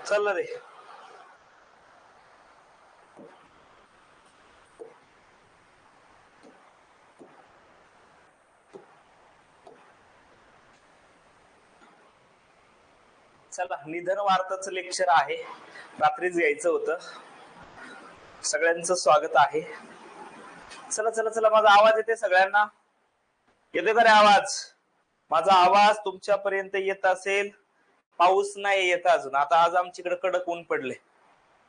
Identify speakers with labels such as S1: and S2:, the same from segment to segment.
S1: चल रे. चला, निधन वार्ताचं लेक्चर आहे, रात्रीच घ्यायचं होतं. सगळ्यांचं स्वागत आहे. चला चला चला, माझा आवाज येते सगळ्यांना? येते का रे आवाज? माझा आवाज तुमच्यापर्यंत येत असेल? पाऊस नाही येत अजून, आता आज आमच्याकडे कडक ऊन पडले.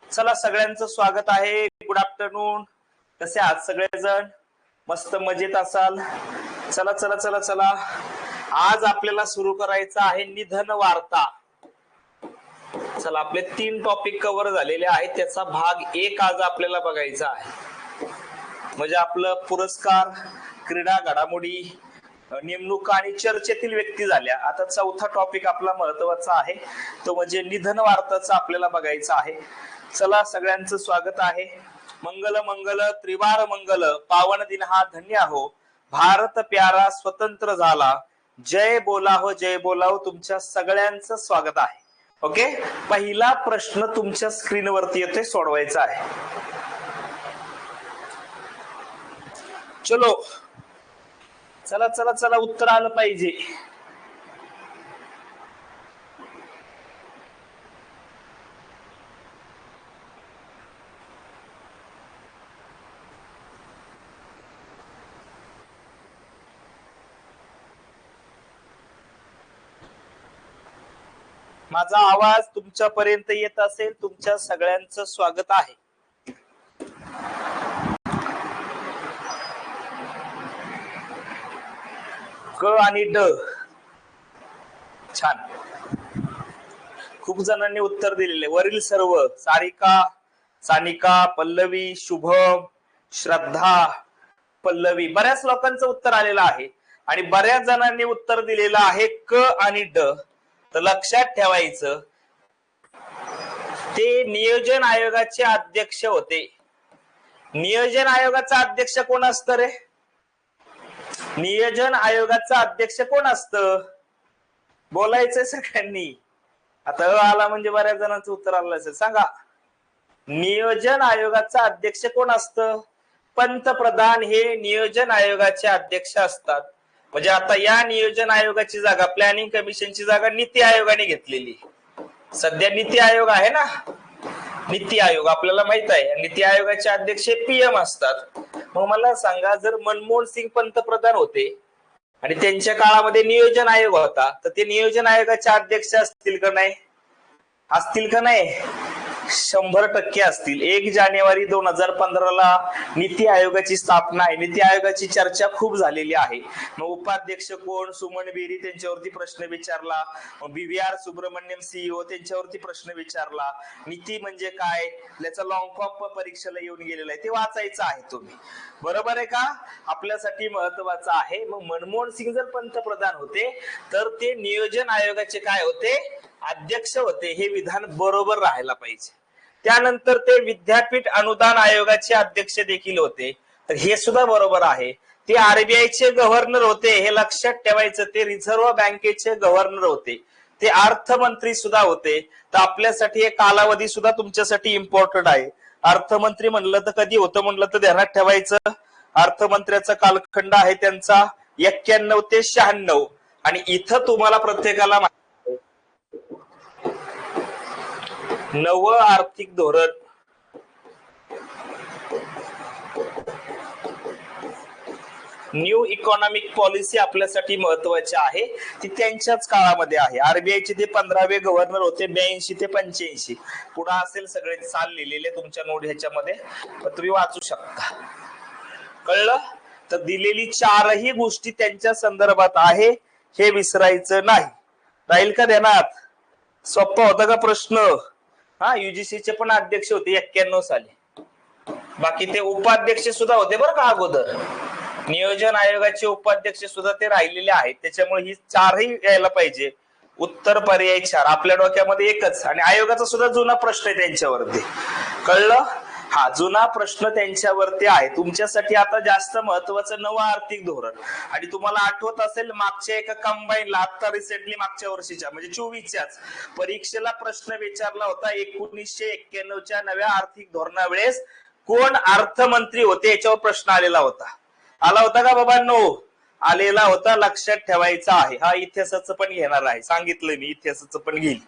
S1: चला, सगळ्यांचं स्वागत आहे. Good afternoon. कसे आहात सगळेजण? मस्त मजेत असाल? चला चला चला चला, आज आपल्याला सुरू करायचं आहे निधन वार्ता. चला, आपले 3 टॉपिक कव्हर झालेले आहेत, त्याचा भाग 1 आज आपल्याला बघायचा आहे. म्हणजे आपलं पुरस्कार, क्रीडा घडामोडी, नेमणुका आणि चर्चेतील व्यक्ती झाल्या. आता 4था टॉपिक आपला महत्वाचा आहे, तो म्हणजे निधन वार्ताचा आपल्याला बघायचा आहे. चला, सगळ्यांचं स्वागत आहे. मंगल मंगल त्रिवार मंगल, पावन दिन हा धन्य हो, भारत प्यारा स्वतंत्र झाला, जय बोला हो जय बोला हो. तुमच्या सगळ्यांचं स्वागत आहे. ओके, पहिला प्रश्न तुमच्या स्क्रीनवरती येतोय, सोडवायचा आहे. चलो, चला चला चला, उत्तर आलं पाहिजे. माझा आवाज तुमच्यापर्यंत येत असेल? तुमच्या सगळ्यांचं स्वागत आहे. क आणि ड, छान. खूप जणांनी उत्तर दिलेले. वरील सर्व: सारिका, सानिका, पल्लवी, शुभम, श्रद्धा, पल्लवी. बऱ्याच लोकांचं उत्तर आलेलं आहे आणि बऱ्याच जणांनी उत्तर दिलेलं आहे क आणि ड. तर लक्षात ठेवायचं, ते नियोजन आयोगाचे अध्यक्ष होते. नियोजन आयोगाचा अध्यक्ष कोण असतं रे? नियोजन आयोगाचा अध्यक्ष कोण असतं? बोलायचंय सगळ्यांनी. आता आला म्हणजे बऱ्याच जणांचं उत्तर आलं असेल. सांगा, नियोजन आयोगाचा अध्यक्ष कोण असतं? पंतप्रधान हे नियोजन आयोगाचे अध्यक्ष असतात. म्हणजे आता या नियोजन आयोगाची जागा, प्लॅनिंग कमिशनची जागा नीती आयोगाने घेतलेली. सध्या नीती आयोग आहे ना, नीती आयोग आपल्याला माहित आहे. नीती आयोगाचे अध्यक्ष पीएम असतात. मग मला सांगा, जर मनमोहन सिंग पंतप्रधान होते आणि त्यांच्या काळामध्ये नियोजन आयोग होता, तर ते नियोजन आयोगाचे अध्यक्ष असतील का नाही? असतील का नाही? 100% असतील. 1 जानेवारी 2015 नीती आयोगाची स्थापना आहे. नीती आयोगाची चर्चा खूप झालेली आहे. मग उपाध्यक्ष कोण? सुमन बेरी, त्यांच्यावरती प्रश्न विचारला. मग BVR सुब्रमण्यम CEO, त्यांच्यावरती प्रश्न विचारला. नीती म्हणजे काय, त्याचा लॉंग फॉर्म परीक्षेला येऊन गेलेला आहे, ते वाचायचं आहे तुम्ही. बरोबर आहे का? आपल्यासाठी महत्वाचं आहे. मग मनमोहन सिंग जर पंतप्रधान होते तर ते नियोजन आयोगाचे काय होते? अध्यक्ष होते. हे विधान बरोबर राहायला पाहिजे. त्यानंतर ते विद्यापीठ अनुदान आयोगाचे अध्यक्ष देखील होते, तर हे सुद्धा बरोबर आहे. ते RBIचे गव्हर्नर होते, हे लक्षात ठेवायचं. ते रिझर्व्ह बँकेचे गव्हर्नर होते. ते अर्थमंत्री सुद्धा होते. तर आपल्यासाठी हे कालावधी सुद्धा तुमच्यासाठी इम्पॉर्टंट आहे. अर्थमंत्री म्हणलं तर कधी होतं म्हणलं तर ध्यानात ठेवायचं. अर्थमंत्र्याचा कालखंड आहे त्यांचा 91 ते 96. आणि इथं तुम्हाला प्रत्येकाला नवं आर्थिक धोरण, न्यू इकॉनॉमिक पॉलिसी आपल्यासाठी महत्वाची आहे. ती त्यांच्याच काळामध्ये आहे. RBIचे ते 15वे गव्हर्नर होते, 82 ते 85. पुढे असेल सगळे साल लिहिलेले तुमच्या नोट ह्याच्यामध्ये, तुम्ही वाचू शकता. कळलं? तर दिलेली 4ही गोष्टी त्यांच्या संदर्भात आहे, हे विसरायचं नाही. राहील का ध्यानात? सोपा होता का प्रश्न? UGCचे पण अध्यक्ष होते 91 साली. बाकी ते उपाध्यक्ष सुद्धा होते बरं का अगोदर. नियोजन आयोगाचे उपाध्यक्ष सुद्धा ते राहिलेले आहेत. त्याच्यामुळे ही 4ही यायला पाहिजे. उत्तर पर्याय 4. आपल्या डोक्यामध्ये एकच. आणि आयोगाचा सुद्धा जुना प्रश्न आहे त्यांच्यावरती. कळलं? हा जुना प्रश्न त्यांच्यावरती आहे. तुमच्यासाठी आता जास्त महत्वाचं नवं आर्थिक धोरण. आणि तुम्हाला आठवत असेल मागच्या एका कंबाईनला आता रिसेंटली मागच्या वर्षीच्या म्हणजे 24च्याच परीक्षेला प्रश्न विचारला होता. 1991च्या नव्या आर्थिक धोरणावेळेस कोण अर्थमंत्री होते याच्यावर प्रश्न आलेला होता. आला होता का बाबांनो? आलेला होता. लक्षात ठेवायचा आहे. हा इतिहासाचं पण घेणार आहे, सांगितलंय मी इतिहासाचं पण घेईल.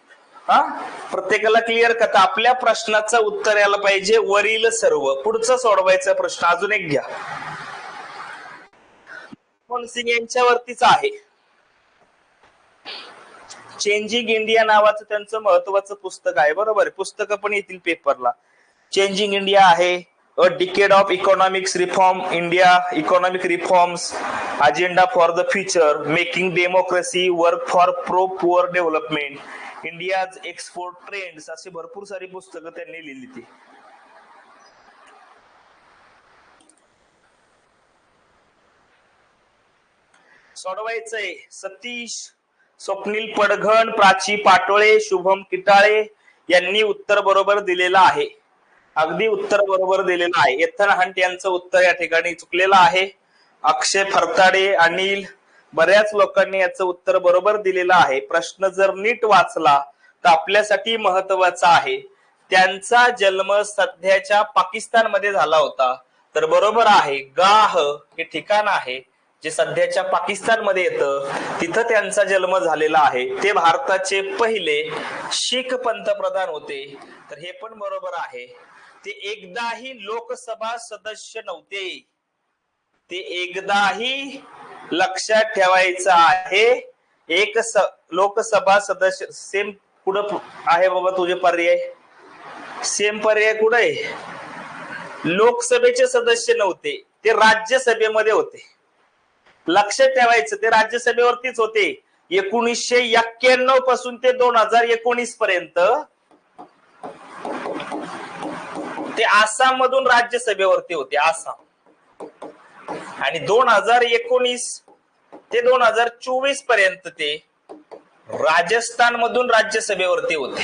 S1: हा प्रत्येकाला क्लिअर का? आपल्या प्रश्नाचं उत्तर यायला पाहिजे वरील सर्व. पुढचा सोडवायचा प्रश्न अजून एक घ्या. मनमोहन सिंग यांच्यावरतीच आहे. चेंजिंग इंडिया नावाचं त्यांचं महत्वाचं पुस्तक आहे. बरोबर, पुस्तकं पण येतील पेपरला. चेंजिंग इंडिया आहे, अ decade of economics reform India, economic reforms, agenda for the future, making democracy work for pro poor development, India's export trends, अशी भरपूर सारी पुस्तकं त्यांनी लिहिली ती. सोडवायचंय. सतीश, स्वप्नील पडघण, प्राची पाटोळे, शुभम किटाळे यांनी उत्तर बरोबर दिलेलं आहे. अगदी उत्तर बरोबर दिलेलं आहे. एथन हंट यांचं उत्तर या ठिकाणी चुकलेलं आहे. अक्षय फरताडे, अनिल, बऱ्याच लोकांनी याचं उत्तर बरोबर दिलेलं आहे. प्रश्न जर नीट वाचला तर आपल्यासाठी महत्वाचा आहे. त्यांचा जन्म सध्याच्या पाकिस्तानमध्ये झाला होता. तर बरोबर आहे. गाह हे ठिकाण आहे जे सध्याच्या पाकिस्तानमध्ये येतं, तिथं त्यांचा जन्म झालेला आहे. ते भारताचे पहिले शीख पंतप्रधान होते. तर हे पण बरोबर आहे. ते एकदाही लोकसभा सदस्य नव्हते. ते एकदाही, लक्षात ठेवायचं आहे, एक लोकसभा सदस्य. सेम कुठं आहे बाबा तुझे पर्याय? सेम पर्याय कुठं आहे? लोकसभेचे सदस्य नव्हते, ते राज्यसभेमध्ये होते. लक्षात ठेवायचं, ते राज्यसभेवरतीच होते. 1991 पासून ते 2019 पर्यंत ते आसाम मधून राज्यसभेवरती होते. आसाम. आणि 2019 ते 2024 पर्यंत ते राजस्थान मधून राज्यसभेवरती होते.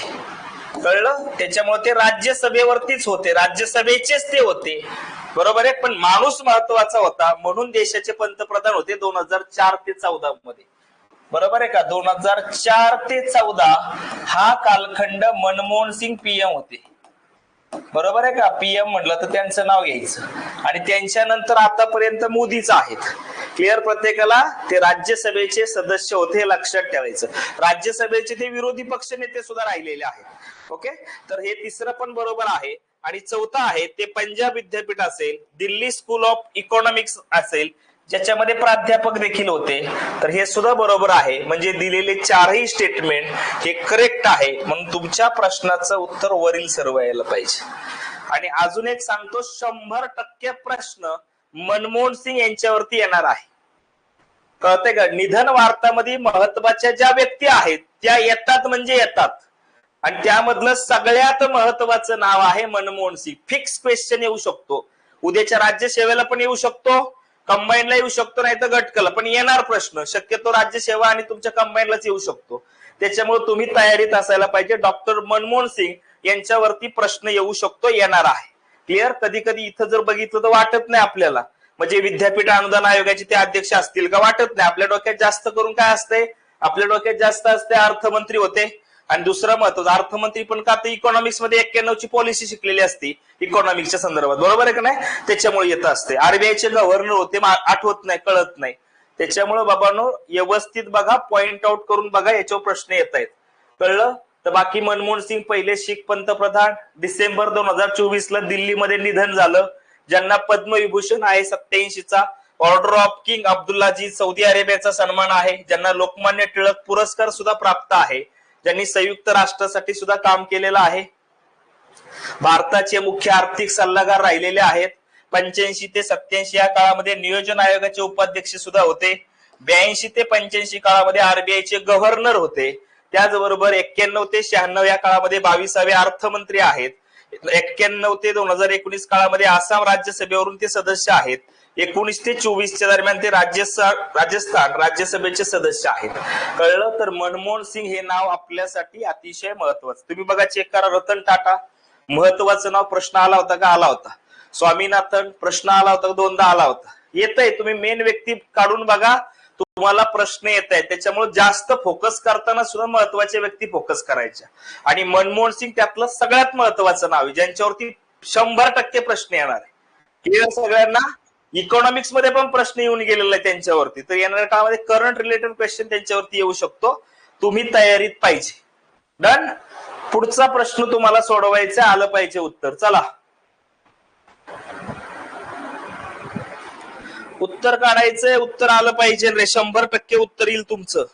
S1: कळलं? त्याच्यामुळे ते राज्यसभेवरतीच होते, राज्यसभेचेच ते होते. बरोबर आहे. पण माणूस महत्वाचा होता म्हणून देशाचे पंतप्रधान होते 2004 ते 14 मध्ये. बरोबर आहे का? 2004 ते 14 हा कालखंड मनमोहन सिंग पीएम होते. बरोबर आहे का? पीएम म्हटलं तर त्यांचं नाव घ्यायचं. आणि त्यांच्यानंतर आतापर्यंत मोदीच आहेत. क्लिअर प्रत्येकाला? ते राज्यसभेचे सदस्य होते, लक्षात ठेवायचं. राज्यसभेचे ते विरोधी पक्ष नेते सुद्धा राहिलेले आहेत. ओके, तर हे तिसरं पण बरोबर आहे. आणि चौथा आहे ते पंजाब विद्यापीठ असेल, दिल्ली स्कूल ऑफ इकॉनॉमिक्स असेल, ज्याच्यामध्ये प्राध्यापक देखील होते. तर हे सुद्धा बरोबर आहे. म्हणजे दिलेले चारही स्टेटमेंट हे करेक्ट आहे. म्हणून तुमच्या प्रश्नाचं उत्तर वरील सर्व यायला पाहिजे. आणि अजून एक सांगतो, 100% प्रश्न मनमोहन सिंग यांच्यावरती येणार आहे. कळतंय का? निधन वार्तामध्ये महत्वाच्या ज्या व्यक्ती आहेत त्या येतात म्हणजे येतात. आणि त्यामधलं सगळ्यात महत्वाचं नाव आहे मनमोहन सिंग. फिक्स क्वेश्चन येऊ शकतो. उद्याच्या राज्यसेवेला पण येऊ शकतो, कंबाईनला येऊ शकतो, नाही तर गटकला पण येणार प्रश्न. शक्यतो राज्यसेवा आणि तुमच्या कंबाईनलाच येऊ शकतो. त्याच्यामुळे तुम्ही तयारीत असायला पाहिजे. डॉक्टर मनमोहन सिंग यांच्यावरती प्रश्न येऊ शकतो, येणार आहे. क्लिअर? कधी कधी इथं जर बघितलं तर वाटत नाही आपल्याला म्हणजे विद्यापीठ अनुदान आयोगाचे ते अध्यक्ष असतील का, वाटत नाही. आपल्या डोक्यात जास्त करून काय असते? आपल्या डोक्यात जास्त असते अर्थमंत्री होते. आणि दुसरं महत्वाचं, अर्थमंत्री पण का तर इकॉनॉमिक्स मध्ये 91 ची पॉलिसी शिकलेली असती इकॉनॉमिक्सच्या संदर्भात. बरोबर आहे का नाही? त्याच्यामुळे येत असते. आरबीआयचे गव्हर्नर होते, आठवत नाही, कळत नाही. त्याच्यामुळे बाबांनो व्यवस्थित बघा, पॉइंट आउट करून बघा, याच्यावर प्रश्न येत आहेत. कळलं? तर बाकी मनमोहन सिंग पहिले शीख पंतप्रधान, डिसेंबर 2024 ला दिल्लीमध्ये निधन झालं. ज्यांना पद्मविभूषण आहे 87चा, ऑर्डर ऑफ किंग अब्दुल्लाजी सौदी अरेबियाचा सन्मान आहे, ज्यांना लोकमान्य टिळक पुरस्कार सुद्धा प्राप्त आहे, ज्यांनी संयुक्त राष्ट्रासाठी सुद्धा काम केलेलं आहे. भारताचे मुख्य आर्थिक सल्लागार राहिलेले आहेत. 85 ते 87 या काळामध्ये नियोजन आयोगाचे उपाध्यक्ष सुद्धा होते. 82 ते 85 काळामध्ये आरबीआयचे गव्हर्नर होते. त्याचबरोबर 91 ते 96 या काळामध्ये 22वे अर्थमंत्री आहेत. 91 ते 2019 काळामध्ये आसाम राज्यसभेवरून ते सदस्य आहेत. 19 ते 24 दरम्यान ते राजस्थान राज्यसभेचे सदस्य आहेत. कळलं? तर मनमोहन सिंग हे नाव आपल्यासाठी अतिशय महत्वाचं. तुम्ही बघा, चेक करा, रतन टाटा महत्वाचं नाव प्रश्न आला होता का? आला होता. स्वामीनाथन प्रश्न आला होता, दोनदा आला होता. येतंय, तुम्ही मेन व्यक्ती काढून बघा, तुम्हाला प्रश्न येत आहेत. त्याच्यामुळे जास्त फोकस करताना सुद्धा महत्वाचे व्यक्ती फोकस करायच्या. आणि मनमोहन सिंग त्यातलं सगळ्यात महत्वाचं नाव आहे, ज्यांच्यावरती 100% प्रश्न येणार आहे. क्लिअर सगळ्यांना? इकॉनॉमिक्स मध्ये पण प्रश्न येऊन गेलेला आहे त्यांच्यावरती. तर येणाऱ्या काळामध्ये करंट रिलेटेड क्वेश्चन त्यांच्यावरती येऊ शकतो. तुम्ही तयारीत पाहिजे. डन. पुढचा प्रश्न तुम्हाला सोडवायचा, आलं पाहिजे उत्तर. चला, उत्तर काढायचंय, उत्तर आलं पाहिजे रे. 100% उत्तर येईल तुमचं.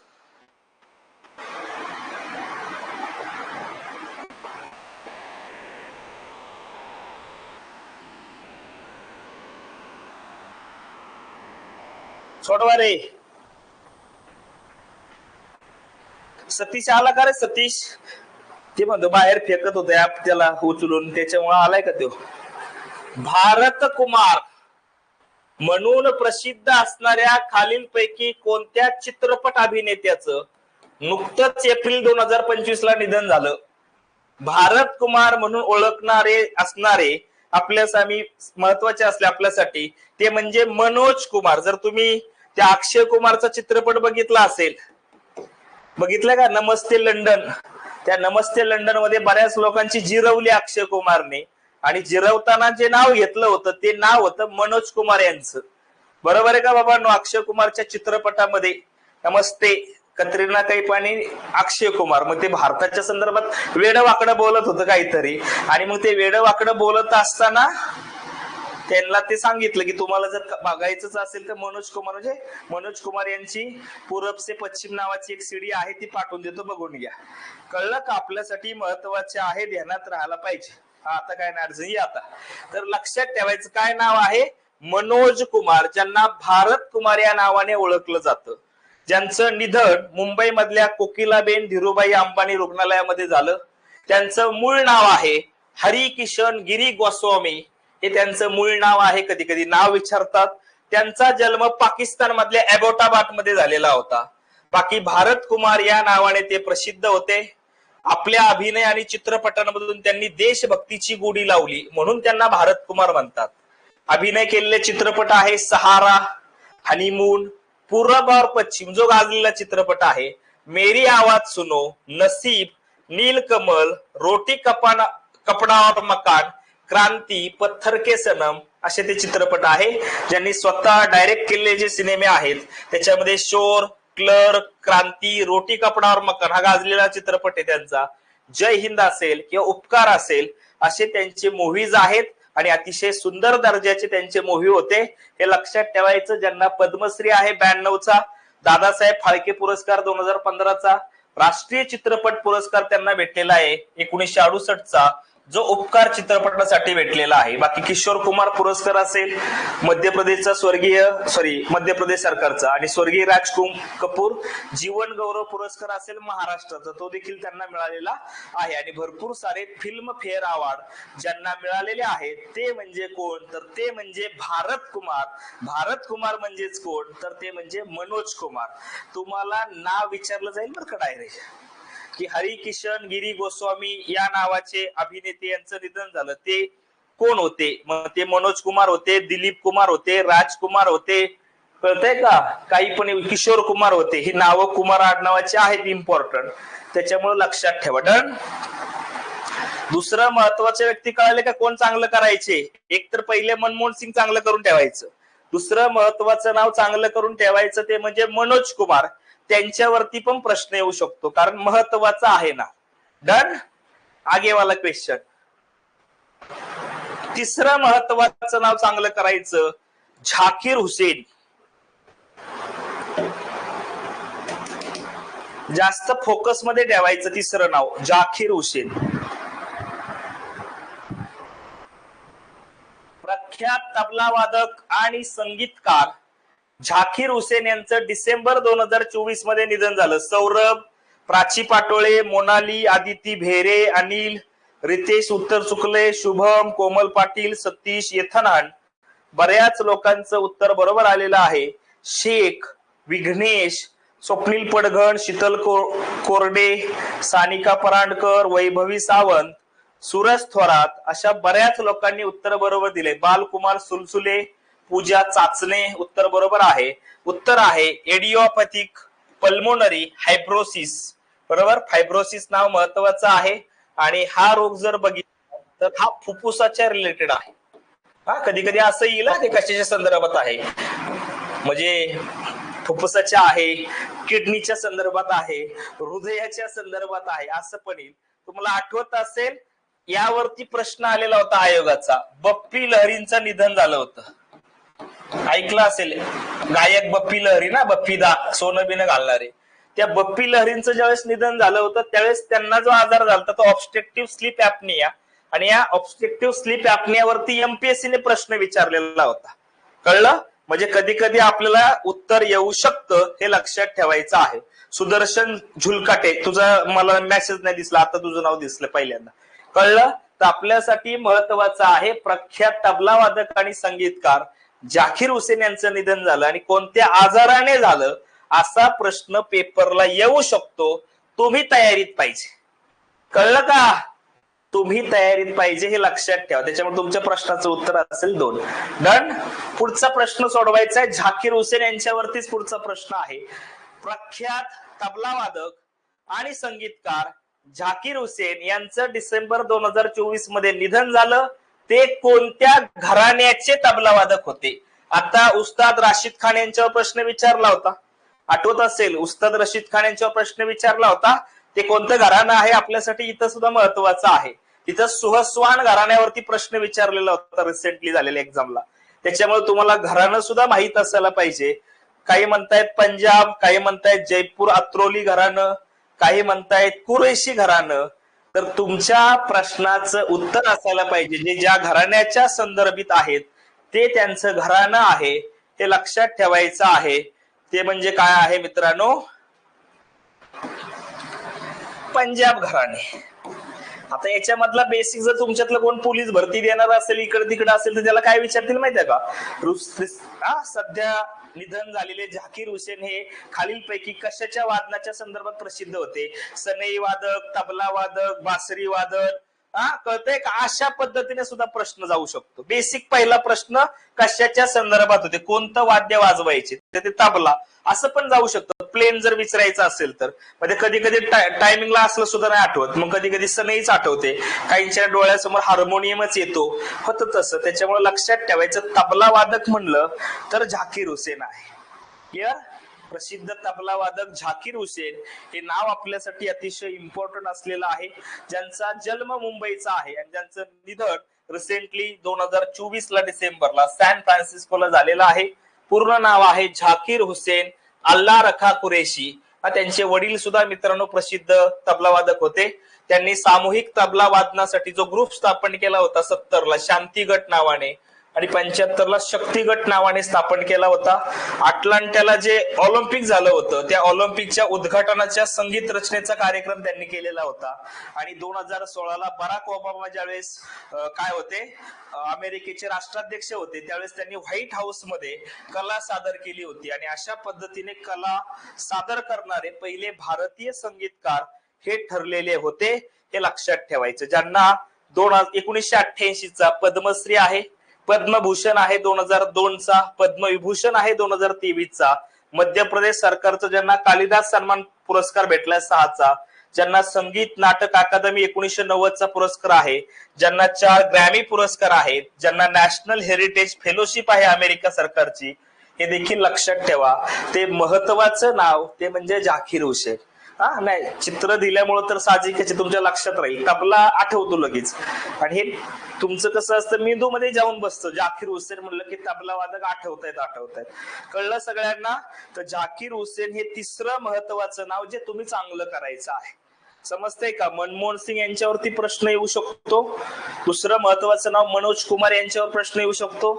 S1: सोडवा रे. सतीश आला का रे? सतीश ते म्हणतो बाहेर फेकत होते त्याला उचलून, त्याच्यामुळे आलाय का तो? भारत कुमार म्हणून प्रसिद्ध असणाऱ्या खालीलपैकी कोणत्या चित्रपट अभिनेत्याचं नुकतंच एप्रिल 2025 ला निधन झालं? भारत कुमार म्हणून ओळखणारे असणारे आपल्यासाठी महत्वाचे असले आपल्यासाठी ते म्हणजे मनोज कुमार. जर तुम्ही त्या अक्षय कुमारचा चित्रपट बघितला असेल, बघितलं का, नमस्ते लंडन, त्या नमस्ते लंडन मध्ये बऱ्याच लोकांची जिरवली अक्षय कुमारने, आणि जिरवताना जे नाव घेतलं होतं ते नाव होतं मनोज कुमार यांचं. बरोबर आहे का बाबांनो? अक्षय कुमारच्या चित्रपटामध्ये नमस्ते, कतरीना कैफ आणि अक्षय कुमार, मग ते भारताच्या संदर्भात वेडवाकडं बोलत होतं काहीतरी, आणि मग ते वेडवाकडं बोलत असताना त्यांना ते सांगितलं की तुम्हाला जर बघायचंच असेल तर मनोज कुमार, म्हणजे मनोज कुमार यांची पूरब से पश्चिम नावाची एक सीडी आहे, ती पाठवून देतो, बघून घ्या. कळलं का? आपल्यासाठी महत्वाचे आहे, ध्यानात राहायला पाहिजे. आता काय अडचणी आता. तर लक्षात ठेवायचं काय नाव आहे? मनोज कुमार, ज्यांना भारत कुमार या नावाने ओळखलं जातं, ज्यांचं निधन मुंबई मधल्या कोकिलाबेन धीरूभाई अंबानी रुग्णालयामध्ये झालं. त्यांचं मूळ नाव आहे हरिकिशन गिरी गोस्वामी, हे त्यांचं मूळ नाव आहे. कधी कधी नाव विचारतात. त्यांचा जन्म पाकिस्तान मधल्या एबोटाबाद मध्ये झालेला होता. बाकी भारत कुमार या नावाने ते प्रसिद्ध होते. आपल्या अभिनय आणि चित्रपटांमधून त्यांनी देशभक्तीची गोडी लावली, म्हणून त्यांना भारत कुमार म्हणतात. अभिनय केलेले चित्रपट आहे सहारा, हनीमून, पूरब और पश्चिम जो गाजलेला चित्रपट आहे, मेरी आवाज सुनो, नसीब, नीलकमल, रोटी कपडा और मकान, क्रांती, पत्थर के सनम, असे ते चित्रपट आहे. ज्यांनी स्वतः डायरेक्ट केलेले जे सिनेमे आहेत त्याच्यामध्ये शोर, क्लर्क, क्रांती, रोटी कपडा और मकान हा गाजलेला चित्रपट आहे त्यांचा. जय हिंद असेल किंवा उपकार असेल, असे त्यांचे मूव्हीज आहेत आणि अतिशय सुंदर दर्जाचे त्यांचे मूव्ही होते. हे लक्षात ठेवायचं. ज्यांना पद्मश्री आहे 92चा, दादासाहेब फाळके पुरस्कार 2015चा, राष्ट्रीय चित्रपट पुरस्कार त्यांना भेटलेला आहे 1968चा, जो उपकार चित्रपटासाठी भेटलेला आहे. बाकी किशोर कुमार पुरस्कार असेल मध्य प्रदेश सरकारचा, आणि स्वर्गीय राज कपूर जीवन गौरव पुरस्कार असेल महाराष्ट्राचा, तो देखील त्यांना मिळालेला आहे. आणि भरपूर सारे फिल्म फेअर अवॉर्ड ज्यांना मिळालेले आहेत ते म्हणजे कोण? तर ते म्हणजे भारत कुमार. भारत कुमार म्हणजेच कोण? तर ते म्हणजे मनोज कुमार. तुम्हाला नाव विचारलं जाईल बरं का डायरेक्ट, की हरिकिशन गिरी गोस्वामी या नावाचे अभिनेते यांचं निधन झालं, ते कोण होते? मग ते मनोज कुमार होते, दिलीप कुमार होते, राजकुमार होते, कळतंय का? काही पण किशोर कुमार होते. ही नावं कुमार आडनावाची आहेत, इम्पॉर्टंट, त्याच्यामुळे लक्षात ठेवा. डन. दुसरं महत्वाचे व्यक्ती कळाले का कोण चांगलं करायचे? एक तर पहिले मनमोहन सिंग चांगलं करून ठेवायचं, दुसरं महत्वाचं नाव चांगलं करून ठेवायचं ते म्हणजे मनोज कुमार. त्यांच्यावरती पण प्रश्न येऊ शकतो, कारण महत्वाचा आहे ना. डन. आगे वाला क्वेश्चन. तिसरं महत्वाचं नाव चांगलं करायचं, झाकीर हुसेन. जास्त फोकस मध्ये ठेवायचं तिसरं नाव, झाकीर हुसेन. प्रख्यात तबला वादक आणि संगीतकार झाकीर हुसेन यांचं डिसेंबर 2024 मध्ये निधन झालं. सौरभ, प्राची पाटोळे, मोनाली, आदिती भेरे, अनिल, रितेश उत्तर चुकले, शुभम, कोमल पाटील, सतीश येथनान, बऱ्याच लोकांचं उत्तर बरोबर आलेलं आहे. शेख, विघ्नेश, स्वप्नील पडघण, शीतल कोरडे, सानिका परांडकर, वैभवी सावंत, सूरज थोरात अशा बऱ्याच लोकांनी उत्तर बरोबर दिले. बालकुमार सुलसुले, पूजा चाचणे उत्तर बरोबर आहे. उत्तर आहे एडिओपॅथिक पल्मोनरी हायब्रोसिस. बरोबर, फायब्रोसिस नाव महत्वाचं आहे. आणि हा रोग जर बघितला तर हा फुफ्फुसाच्या रिलेटेड आहे. हा कधी कधी असं येईल ते कशाच्या संदर्भात आहे, म्हणजे फुफ्फुसाच्या आहे, किडनीच्या संदर्भात आहे, हृदयाच्या संदर्भात आहे, असं पण येईल. तुम्हाला आठवत असेल यावरती प्रश्न आलेला होता आयोगाचा. बप्पी लहरींचं निधन झालं होतं, ऐकलं असेल. गायक बप्पी लहरी ना, बप्पी दा सोनं बिनं घालणारे. त्या बप्पी लहरींचं ज्यावेळेस निधन झालं होतं त्यावेळेस त्यांना जो आजार झाला तो ऑब्स्ट्रक्टिव्ह स्लीप ऍपनिया. आणि या ऑब्स्ट्रक्टिव्ह स्लीप ऍपनियावरती एमपीएससीने प्रश्न विचारलेला होता. कळलं? म्हणजे कधी कधी आपल्याला उत्तर येऊ शकतं हे लक्षात ठेवायचं आहे. सुदर्शन झुलकाटे, तुझा मला मेसेज नाही दिसला, आता तुझं नाव दिसलं पहिल्यांदा. कळलं? तर आपल्यासाठी महत्वाचं आहे प्रख्यात तबला वादक आणि संगीतकार झाकीर हुसेन यांचं निधन झालं आणि कोणत्या आजाराने झालं असा प्रश्न पेपरला येऊ शकतो. तुम्ही तयारीत पाहिजे. कळलं का? तुम्ही तयारीत पाहिजे हे लक्षात ठेवा. त्याच्यामुळे तुमच्या प्रश्नाचं उत्तर असेल 2. डन. पुढचा प्रश्न सोडवायचा आहे. झाकीर हुसेन यांच्यावरतीच पुढचा प्रश्न आहे. प्रख्यात तबला वादक आणि संगीतकार झाकीर हुसेन यांचं डिसेंबर 2024 मध्ये निधन झालं. ते कोणत्या घराण्याचे तबला वादक होते? आता उस्ताद राशीद खान यांच्यावर प्रश्न विचारला होता, आठवत असेल. उस्ताद रशीद खान यांच्यावर प्रश्न विचारला होता. ते कोणतं घराणं आहे आपल्यासाठी इथं सुद्धा महत्वाचं आहे. तिथं सुहस्वान घराण्यावरती प्रश्न विचारलेला होता रिसेंटली झालेल्या एक्झामला. त्याच्यामुळे तुम्हाला घराणं सुद्धा माहित असायला पाहिजे. काही म्हणतायत पंजाब, काही म्हणतायत जयपूर अत्रोली घराणं, काही म्हणतायत कुरेशी घराणं. तर तुमच्या प्रश्नाचं उत्तर असायला पाहिजे जे ज्या घराण्याच्या संदर्भित आहेत ते त्यांचं घराणं आहे हे लक्षात ठेवायचं आहे. ते म्हणजे काय आहे मित्रांनो? पंजाब घराणे. आता याच्यामधला बेसिक जर तुमच्यातलं कोण पोलीस भरती देणार असेल, इकडे तिकडे असेल, तर त्याला काय विचारतील माहितीये का? सध्या निधन झालेले झाकीर हुसेन हे खालीलपैकी कशाच्या वादनाच्या संदर्भात प्रसिद्ध होते? सनई वादक, तबला वादक, बासरी वादक. कळतंय का? अशा पद्धतीने सुद्धा प्रश्न जाऊ शकतो. बेसिक पहिला प्रश्न कशाच्या संदर्भात होते, कोणतं वाद्य वाजवायचे, ते तबला, असं पण जाऊ शकतं. प्लेन जर विचारायचं असेल तर. म्हणजे कधी कधी टायमिंगला असलं सुद्धा नाही आठवत, मग कधी कधी सनईच आठवते, काहींच्या डोळ्यासमोर हार्मोनियमच येतो, होतं तसं. त्याच्यामुळे लक्षात ठेवायचं तबला वादक म्हणलं तर झाकीर हुसेन आहे. क्लिअर? प्रसिद्ध तबला वादक झाकीर हुसेन हे नाव आपल्यासाठी अतिशय इम्पॉर्टंट असलेलं आहे, ज्यांचा जन्म मुंबईचा आहे आणि ज्यांचं निधन रिसेंटली 2024 ला डिसेंबरला सॅन फ्रान्सिस्कोला झालेलं आहे. पूर्ण नाव आहे झाकीर हुसेन अल्ला रखा कुरेशी. त्यांचे वडील सुद्धा मित्रांनो प्रसिद्ध तबला वादक होते. त्यांनी सामूहिक तबला वादनासाठी जो ग्रुप स्थापन केला होता 70 ला शांती गट नावाने आणि 75 ला शक्ती गट नावाने स्थापन केला होता. अटलांटाला जे ऑलिम्पिक झालं होतं त्या ऑलिम्पिकच्या उद्घाटनाच्या संगीत रचनेचा कार्यक्रम त्यांनी केलेला होता. आणि 2016 ला बराक ओबामा ज्यावेळेस काय होते अमेरिकेचे राष्ट्राध्यक्ष होते त्यावेळेस त्यांनी व्हाईट हाऊस मध्ये कला सादर केली होती. आणि अशा पद्धतीने कला सादर करणारे पहिले भारतीय संगीतकार हे ठरलेले होते. हे लक्षात ठेवायचं. ज्यांना 1988 चा पद्मश्री आहे, पद्मभूषण आहे 2002 चा, पद्मविभूषण आहे 2023 चा, मध्य प्रदेश सरकारचा ज्यांना कालिदास सन्मान पुरस्कार भेटलाय 6 चा, ज्यांना संगीत नाटक अकादमी 1990 चा पुरस्कार आहे, ज्यांना 4 ग्रॅमी पुरस्कार आहेत, ज्यांना नॅशनल हेरिटेज फेलोशिप आहे अमेरिका सरकारची, हे देखील लक्षात ठेवा. ते महत्वाचं नाव ते म्हणजे झाकीर हुसेन. नाही चित्र दिल्यामुळे तर साहजिकच तुमच्या लक्षात राहील, तबला आठवतो लगेच. आणि हे तुमचं कसं असतं मेंदू मध्ये जाऊन बसतं. झाकीर हुसेन म्हणलं की तबला वादक आठवतायत. कळलं सगळ्यांना? तर झाकीर हुसेन हे तिसरं महत्वाचं नाव जे तुम्ही चांगलं करायचं आहे. समजतंय का? मनमोहन सिंग यांच्यावरती प्रश्न येऊ शकतो. दुसरं महत्वाचं नाव मनोज कुमार यांच्यावर प्रश्न येऊ शकतो.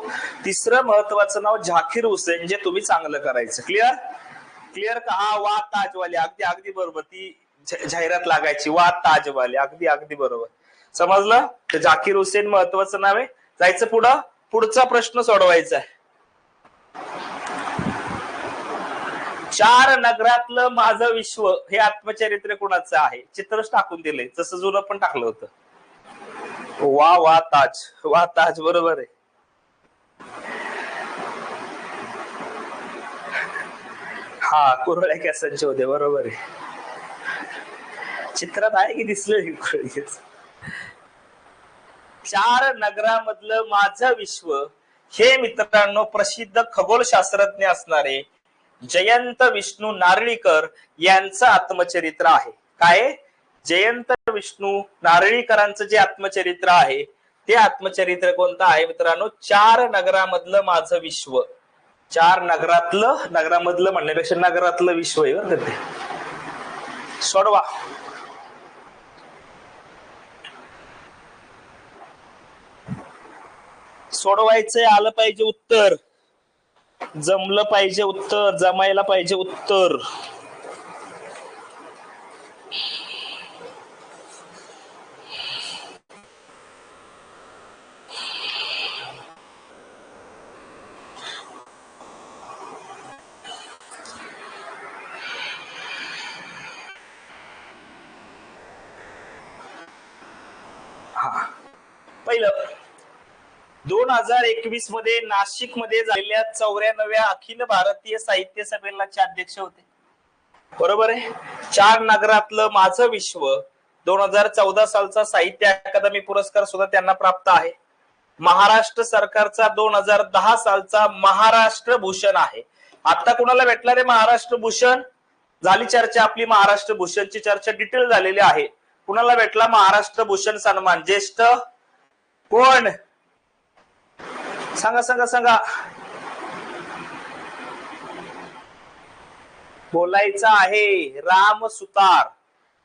S1: तिसरं महत्वाचं नाव झाकीर हुसेन जे तुम्ही चांगलं करायचं. क्लिअर का? वाद ताजवाले, अगदी बरोबर. ती जाहिरात लागायची, वाद ताजवाले, अगदी बरोबर. समजलं? तर झाकीर हुसेन महत्वाचं नाव आहे. जायचं पुढं. पुढचा प्रश्न सोडवायचा आहे. 4 नगरातलं माझं विश्व हे आत्मचरित्र कुणाचं आहे? चित्रच टाकून दिलंय, जसं जुनं पण टाकलं होतं. वा वा ताज, वा ताज, बरोबर आहे. हा, कुरळ्या केसांचे होते, बरोबर आहे. चित्रात आहे की दिसलं कुरळ्या. चार नगरामधलं माझं विश्व हे मित्रांनो प्रसिद्ध खगोलशास्त्रज्ञ असणारे जयंत विष्णू नारळीकर यांचं आत्मचरित्र आहे. काय? जयंत विष्णू नारळीकरांचं जे आत्मचरित्र आहे ते आत्मचरित्र कोणतं आहे मित्रांनो? चार नगरामधलं माझं विश्व. चार नगरातलं, नगरामधलं म्हणण्यापेक्षा नगरातलं विश्व आहे बरं ते. सोडवा. सोडवायचंय, आलं पाहिजे उत्तर, जमलं पाहिजे उत्तर, जमायला पाहिजे उत्तर. पहिलं, 2021 मध्ये नाशिक मध्ये झालेल्या 94व्या अखिल भारतीय साहित्य संमेलनाचे अध्यक्ष होते. बरोबर आहे. चार नगरातलं माझं विश्व 2014 सालचा साहित्य अकादमी पुरस्कार सुद्धा त्यांना प्राप्त आहे. महाराष्ट्र सरकारचा 2010 सालचा महाराष्ट्र भूषण आहे. आता कुणाला भेटणार आहे महाराष्ट्र भूषण? झाली चर्चा आपली, महाराष्ट्र भूषणची चर्चा डिटेल झालेली आहे. कुणाला भेटला महाराष्ट्र भूषण सन्मान? ज्येष्ठ कोण? सांगा सांगा सांगा. बोलायचं आहे. राम सुतार,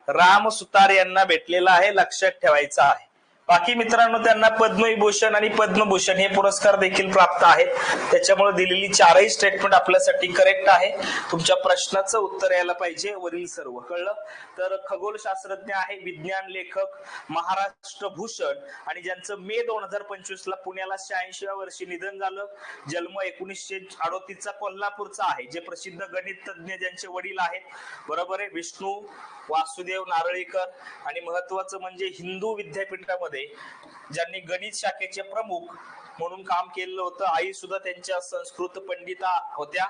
S1: राम सुतार यांना भेटलेला आहे, लक्षात ठेवायचं आहे. बाकी मित्रांनो त्यांना पद्मविभूषण आणि पद्मभूषण हे पुरस्कार देखील प्राप्त आहेत. त्याच्यामुळे दिलेली चारही स्टेटमेंट आपल्यासाठी करेक्ट आहे. तुमच्या प्रश्नाचं उत्तर यायला पाहिजे वरील सर्व. कळलं? तर खगोलशास्त्रज्ञ आहे, विज्ञान लेखक, महाराष्ट्र भूषण, आणि ज्यांचं मे 2025 ला पुण्याला 86व्या वर्षी निधन झालं. जन्म 1938 चा कोल्हापूरचा आहे. जे प्रसिद्ध गणित तज्ञ ज्यांचे वडील आहेत, बरोबर आहे, विष्णू वासुदेव नारळीकर. आणि महत्वाचं म्हणजे हिंदू विद्यापीठामध्ये ज्यांनी गणित शाखेचे प्रमुख म्हणून काम केलं होतं. आई सुद्धा त्यांच्या संस्कृत पंडिता होत्या.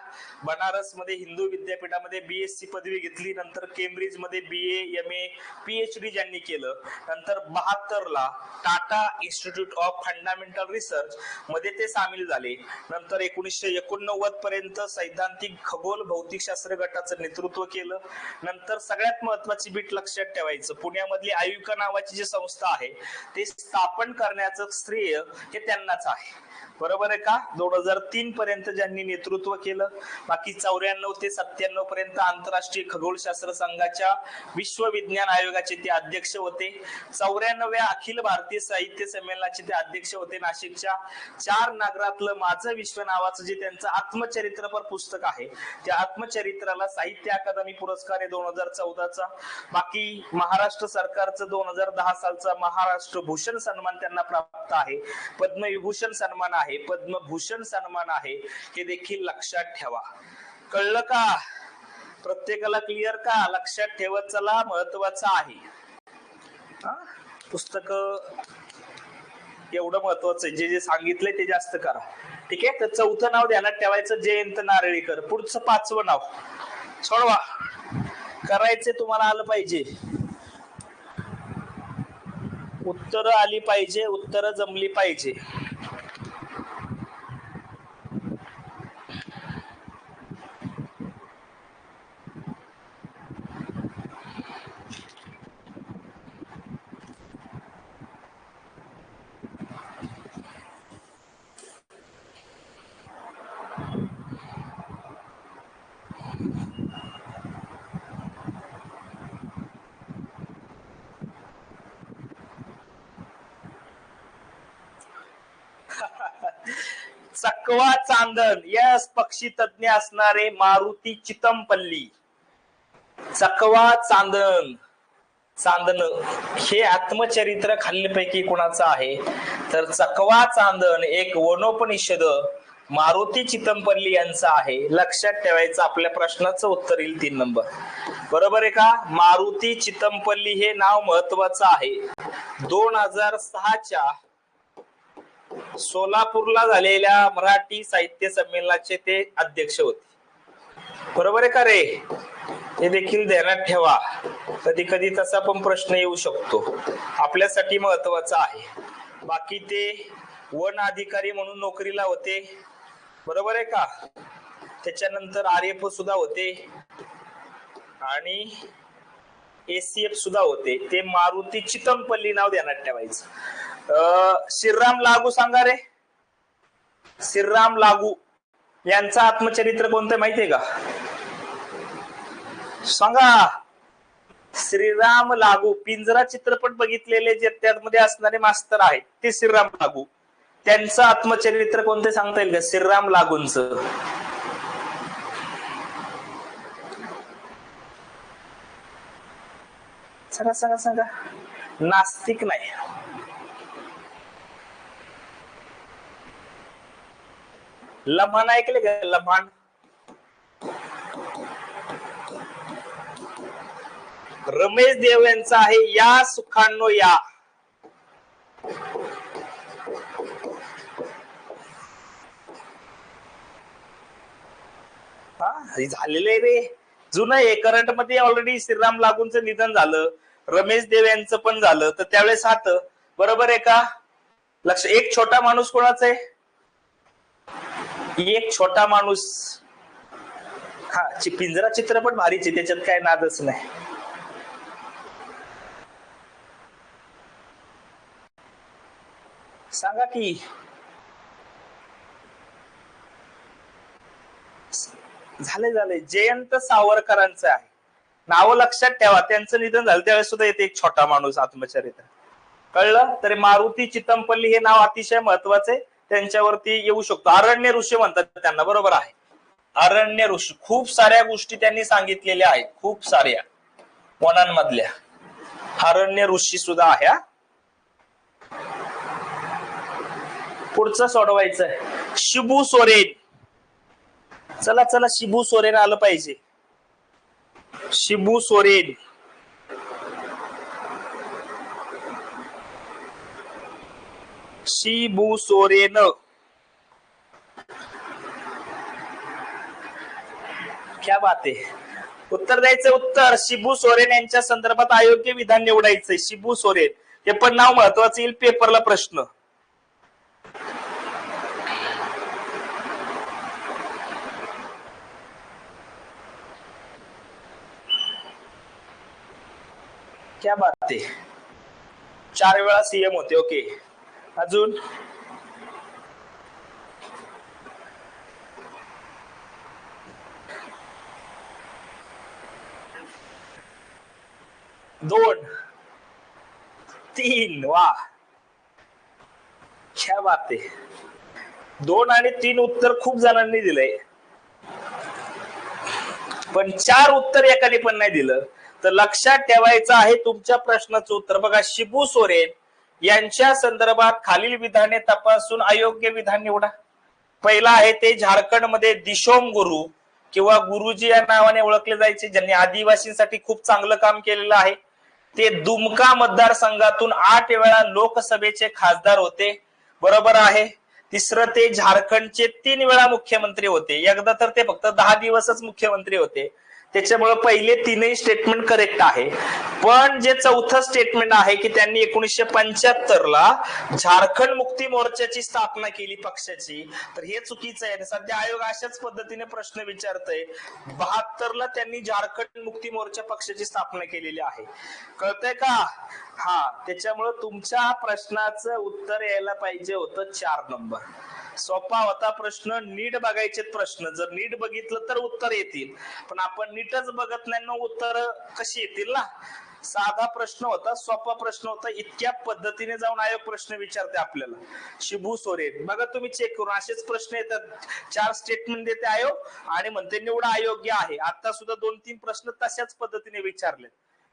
S1: बनारस मध्ये हिंदू विद्यापीठामध्ये BSc पदवी घेतली. नंतर केम्ब्रिज मध्ये BA MA PhD ज्यांनी केलं. नंतर 72 ला Tata institute of fundamental research मध्ये ते सामील झाले. नंतर 1989 पर्यंत सैद्धांतिक खगोल भौतिकशास्त्र गटाचं नेतृत्व केलं. नंतर सगळ्यात महत्वाची बीट लक्षात ठेवायचं, पुण्यामधली आयुका नावाची जी संस्था आहे ते स्थापन करण्याचं श्रेय हे त्यांनाच आहे. बरोबर आहे का? 2003 पर्यंत ज्यांनी नेतृत्व केलं. बाकी 94 ते 97 पर्यंत आंतरराष्ट्रीय खगोलशास्त्र संघाच्या विश्व विज्ञान आयोगाचे ते अध्यक्ष होते. 94व्या अखिल भारतीय साहित्य संमेलनाचे ते अध्यक्ष होते नाशिकच्या. चार नगरातलं माझं विश्व नावाचं जे त्यांचं आत्मचरित्रपर पुस्तक आहे, त्या आत्मचरित्राला साहित्य अकादमी पुरस्कार आहे 2014चा. बाकी महाराष्ट्र सरकारचं 2010 सालचा महाराष्ट्र भूषण सन्मान त्यांना प्राप्त आहे. पद्मविभूषण सन्मान आहे, पद्मभूषण सन्मान आहे, हे देखील लक्षात ठेवा. कळलं का? प्रत्येकाला क्लिअर का? लक्षात ठेवत चला, महत्वाचं आहे. पुस्तक एवढं महत्वाचं आहे. जे जे सांगितलंय ते जास्त करा. ठीक आहे. तर चौथं नाव ध्यानात ठेवायचं, जयंत नारळीकर. पुढचं पाचवं नाव सोडवा. करायचे तुम्हाला आलं पाहिजे, उत्तर आली पाहिजे, उत्तर जमली पाहिजे. चकवा चांदण, यस, पक्षी तज्ञ असणारे मारुती चितमपल्ली. चकवा चांदण, चांदण हे आत्मचरित्र खालीलपैकी कुणाचं आहे? तर चकवा चांदण एक वनोपनिषद मारुती चितमपल्ली यांचं आहे. लक्षात ठेवायचं, आपल्या प्रश्नाचं उत्तर येईल 3 नंबर. बरोबर आहे का? मारुती चितमपल्ली हे नाव महत्वाचं आहे. 2006च्या सोलापूरला झालेल्या मराठी साहित्य संमेलनाचे ते अध्यक्ष होते. बरोबर आहे का रे? हे देखील ध्यानात ठेवा. कधी कधी तसा पण प्रश्न येऊ शकतो, आपल्यासाठी महत्वाचा आहे. बाकी ते वन अधिकारी म्हणून नोकरीला होते. बरोबर आहे का? त्याच्यानंतर आरएफ सुद्धा होते आणि एसीएफ सुद्धा होते. ते मारुती चितमपल्ली नाव ध्यानात ठेवायचं. श्रीराम लागू सांगा रे. श्रीराम लागू यांचं आत्मचरित्र कोणतं माहितीये का? सांगा. श्रीराम लागू, पिंजरा चित्रपट बघितलेले जे त्यामध्ये असणारे मास्तर आहेत ते श्रीराम लागू. त्यांचं आत्मचरित्र कोणते सांगता येईल का? श्रीराम लागूंचं. सांगा सांगा सांगा. नास्तिक नाही. लम्हान ऐकले का? लम्हान. रमेश देव यांचा आहे या सुखांनो या. झालेलं आहे रे, जुनं आहे. करंट मध्ये ऑलरेडी श्रीराम लागूंचं निधन झालं, रमेश देव यांचं पण झालं. तर त्यावेळेस हात. बरोबर आहे का? लक्ष. एक छोटा माणूस कोणाचा आहे? एक छोटा माणूस. हा, पिंजरा चित्रपट भारीच आहे, त्याच्यात काय नादच नाही. सांगा की. झाले. जयंत सावरकरांचं आहे. नाव लक्षात ठेवा. त्यांचं निधन झालं त्यावेळेस सुद्धा येते एक छोटा माणूस आत्मचरित्र. कळलं? तर मारुती चितमपल्ली हे नाव अतिशय महत्वाचे, त्यांच्यावरती येऊ शकतो. अरण्य ऋषी म्हणतात त्यांना. बरोबर आहे, अरण्य ऋषी. खूप साऱ्या गोष्टी त्यांनी सांगितलेल्या आहेत, खूप साऱ्या वनांमधल्या. अरण्य ऋषी सुद्धा आहे. पुढचं सोडवायचंय. शिबू सोरेन. चला चला, शिबू सोरेन आलं पाहिजे. शिबू सोरेन. शिबू सोरेन. क्या बात आहे. उत्तर द्यायचं. उत्तर शिबू सोरेन यांच्या संदर्भात अयोग्य विधान निवडायचंय. शिबू सोरेन हे पण नाव महत्वाचं येईल पेपरला प्रश्न. क्या बात आहे. 4 वेळा सीएम होते. ओके, अजून. दोन, 3. वा, क्या बात आहे. 2 आणि 3 उत्तर खूप जणांनी दिलंय, पण 4 उत्तर एकाने पण नाही दिलं. तर लक्षात ठेवायचं आहे तुमच्या प्रश्नाचं उत्तर. बघा, शिबू सोरेन यांच्या संदर्भात खालील विधाने तपासून अयोग्य विधान निवडा. पहिला आहे ते झारखंडमध्ये दिशोम गुरु किंवा गुरुजी या नावाने ओळखले जायचे, ज्यांनी आदिवासींसाठी खूप चांगलं काम केलेलं आहे. ते दुमका मतदारसंघातून 8 वेळा लोकसभेचे खासदार होते. बरोबर आहे. तिसरं, ते झारखंडचे 3 वेळा मुख्यमंत्री होते. एकदा तर ते फक्त 10 दिवसच मुख्यमंत्री होते. त्याच्यामुळे पहिले 3ही स्टेटमेंट करेक्ट आहे. पण जे चौथं स्टेटमेंट आहे की त्यांनी 1975ला झारखंड मुक्ती मोर्चाची स्थापना केली पक्षाची, तर हे चुकीचं आहे. सध्या आयोग अशाच पद्धतीने प्रश्न विचारतय. 72ला त्यांनी झारखंड मुक्ती मोर्चा पक्षाची स्थापना केलेली आहे. कळतंय का? हा, त्याच्यामुळे तुमच्या प्रश्नाचं उत्तर यायला पाहिजे होतं 4 नंबर. सोपा होता प्रश्न. नीट बघायचे प्रश्न. जर नीट बघितलं तर उत्तर येतील, पण आपण नीटच बघत नाही ना, उत्तर कशी येतील ना. साधा प्रश्न होता, सोपा प्रश्न होता. इतक्या पद्धतीने जाऊन आयोग प्रश्न विचारते आपल्याला. शिबू सोरेन बघा, तुम्ही चेक करून असेच प्रश्न येतात. 4 स्टेटमेंट देते आयोग आणि म्हणते निवडा अयोग्य आहे. आता सुद्धा 2-3 प्रश्न तशाच पद्धतीने विचारले.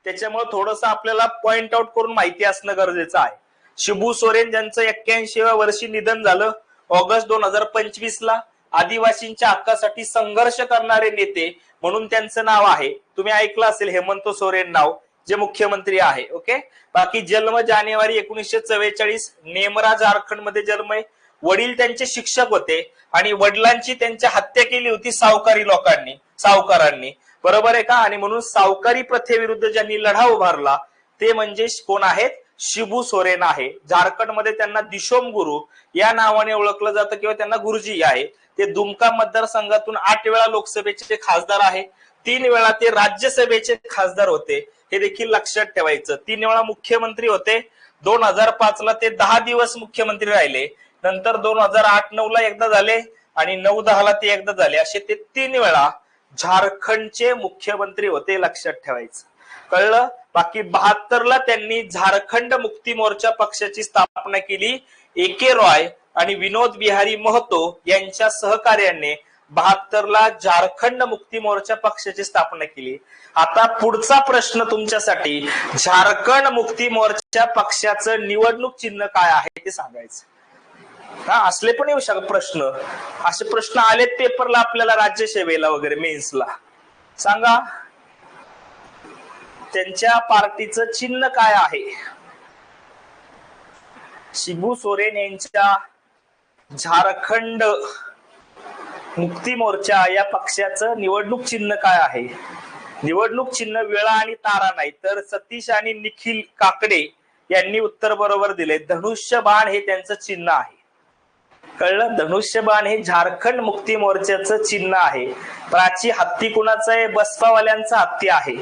S1: त्याच्यामुळे थोडस आपल्याला पॉइंट आउट करून माहिती असणं गरजेचं आहे. शिबू सोरेन ज्यांचं 81व्या वर्षी निधन झालं, ऑगस्ट 2025 ला आदिवासींच्या हक्कासाठी संघर्ष करणारे नेते म्हणून त्यांचं नाव आहे, तुम्ही ऐकलं असेल हेमंत सोरेन नाव, जे मुख्यमंत्री आहे. ओके. बाकी जन्म जानेवारी 1944, नेमरा झारखंड मध्ये जन्म आहे. वडील त्यांचे शिक्षक होते आणि वडिलांची त्यांची हत्या केली होती सावकारांनी, बरोबर आहे का? आणि म्हणून सावकारी प्रथेविरुद्ध ज्यांनी लढा उभारला ते म्हणजे कोण आहेत? शिबू सोरेन आहे. झारखंडमध्ये त्यांना दिशोम गुरु या नावाने ओळखलं जातं किंवा त्यांना गुरुजी आहे. ते दुमका मतदारसंघातून 8 वेळा लोकसभेचे खासदार आहे, 3 वेळा ते राज्यसभेचे खासदार होते, हे देखील लक्षात ठेवायचं. 3 वेळा मुख्यमंत्री होते. 2005 ला ते 10 दिवस मुख्यमंत्री राहिले, नंतर 2008-9 ला एकदा झाले आणि 9-10 ला ते एकदा झाले, असे ते 3 वेळा झारखंडचे मुख्यमंत्री होते, लक्षात ठेवायचं. कळलं? बाकी 72 ला त्यांनी झारखंड मुक्ती मोर्चा पक्षाची स्थापना केली. ए.के. रॉय आणि विनोद बिहारी महतो यांच्या सहकार्याने 72 ला झारखंड मुक्ती मोर्चा पक्षाची स्थापना केली. आता पुढचा प्रश्न तुमच्यासाठी, झारखंड मुक्ती मोर्चा पक्षाचं निवडणूक चिन्ह काय आहे ते सांगायचं. असले पण येऊ शकतात प्रश्न, असे प्रश्न आलेत पेपरला आपल्याला, राज्यसेवेला वगैरे, मेन्सला. सांगा त्यांच्या पार्टीचं चिन्ह काय आहे? शिबू सोरेन यांच्या झारखंड मुक्ती मोर्चा या पक्षाचं निवडणूक चिन्ह काय आहे? निवडणूक चिन्ह वेळा आणि तारा नाही, तर सतीश आणि निखिल काकडे यांनी उत्तर बरोबर दिले. धनुष्य बाण हे त्यांचं चिन्ह आहे. कळलं? धनुष्य बाण हे झारखंड मुक्ती मोर्चाचं चिन्ह आहे. प्राची हत्ती कुणाचा आहे? बसपावाल्यांचा हत्ती आहे.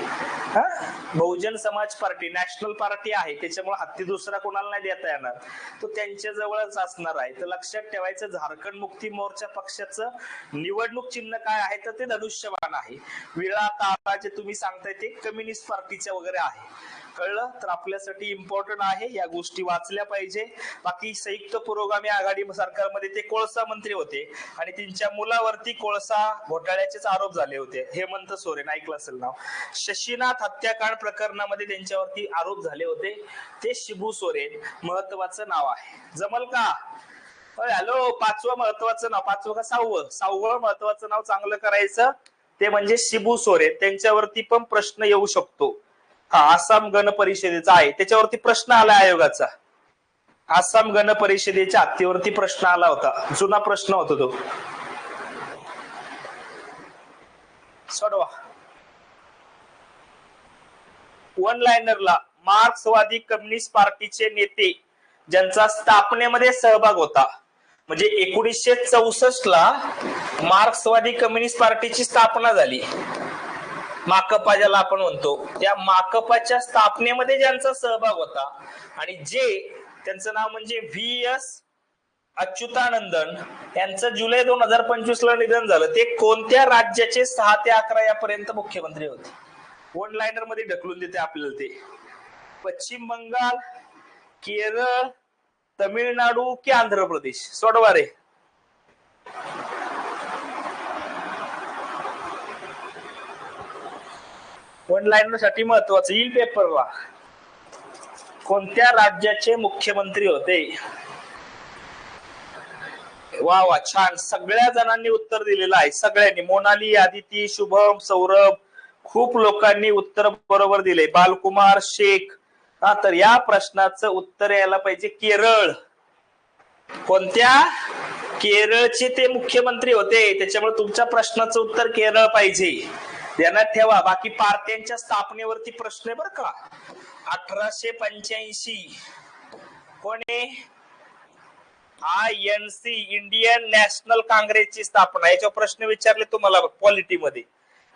S1: Bahujan Samaj party national party आहे, त्याच्यामुळे हत्ती दुसरा कोणाला नाही देता येणार, तो त्यांच्या जवळच असणार आहे. तर लक्षात ठेवायचं, झारखंड मुक्ती मोर्चा पक्षाचं निवडणूक चिन्ह काय आहे? तर ते धनुष्यबाण आहे. विळा तारा जे तुम्ही सांगताय ते कम्युनिस्ट पार्टीच्या वगैरे आहे. कळलं? तर आपल्यासाठी इम्पॉर्टंट आहे, या गोष्टी वाचल्या पाहिजे. बाकी संयुक्त पुरोगामी आघाडी सरकारमध्ये ते कोळसा मंत्री होते आणि त्यांच्या मुलावरती कोळसा घोटाळ्याचेच आरोप झाले होते. हेमंत सोरेन ऐकलं असेल नाव. शशीनाथ हत्याकांड प्रकरणामध्ये त्यांच्यावरती आरोप झाले होते, ते शिबू सोरेन महत्वाचं नाव आहे. जमल का? हॅलो, 5वं महत्वाचं नाव, 5वं का 6वं महत्वाचं नाव चांगलं करायचं, ते म्हणजे शिबू सोरेन. त्यांच्यावरती पण प्रश्न येऊ शकतो. आसाम गण परिषदेचा आहे, त्याच्यावरती प्रश्न आला आयोगाचा. आसाम गण परिषदेच्या हत्तीवरती प्रश्न आला होता, जुना प्रश्न होता तो. सोडवा. वन लाइनरला मार्क्सवादी कम्युनिस्ट पार्टीचे नेते ज्यांचा स्थापनेमध्ये सहभाग होता, म्हणजे 1964 ला मार्क्सवादी कम्युनिस्ट पार्टीची स्थापना झाली. माकपा ज्याला आपण म्हणतो, त्या माकपाच्या स्थापनेमध्ये ज्यांचा सहभाग होता आणि जे त्यांचं नाव म्हणजे V.S. अच्युतानंदन यांचं जुलै 2025 ला निधन झालं. ते कोणत्या राज्याचे 6 ते 11 यापर्यंत मुख्यमंत्री होते? वन लाइनर मध्ये ढकलून देते आपल्याला ते. पश्चिम बंगाल, केरळ, तमिळनाडू की आंध्र प्रदेश? सोडवा रे. वन लाइनर साठी महत्वाचं येईल पेपरला. कोणत्या राज्याचे मुख्यमंत्री होते? वा वा, छान. सगळ्या जणांनी उत्तर दिलेलं आहे, सगळ्यांनी. मोनाली, आदिती, शुभम, सौरभ, खूप लोकांनी उत्तर बरोबर दिले. बालकुमार शेख. तर या प्रश्नाचं उत्तर यायला पाहिजे केरळ. कोणत्या? केरळचे ते मुख्यमंत्री होते, त्याच्यामुळे तुमच्या प्रश्नाचं उत्तर केरळ पाहिजे, ध्यानात ठेवा. बाकी पार्ट्यांच्या स्थापनेवरती प्रश्न आहे बरं का. 1885 कोणी? INC, इंडियन नॅशनल काँग्रेसची स्थापना. याच्यावर प्रश्न विचारले तुम्हाला पॉलिटीमध्ये.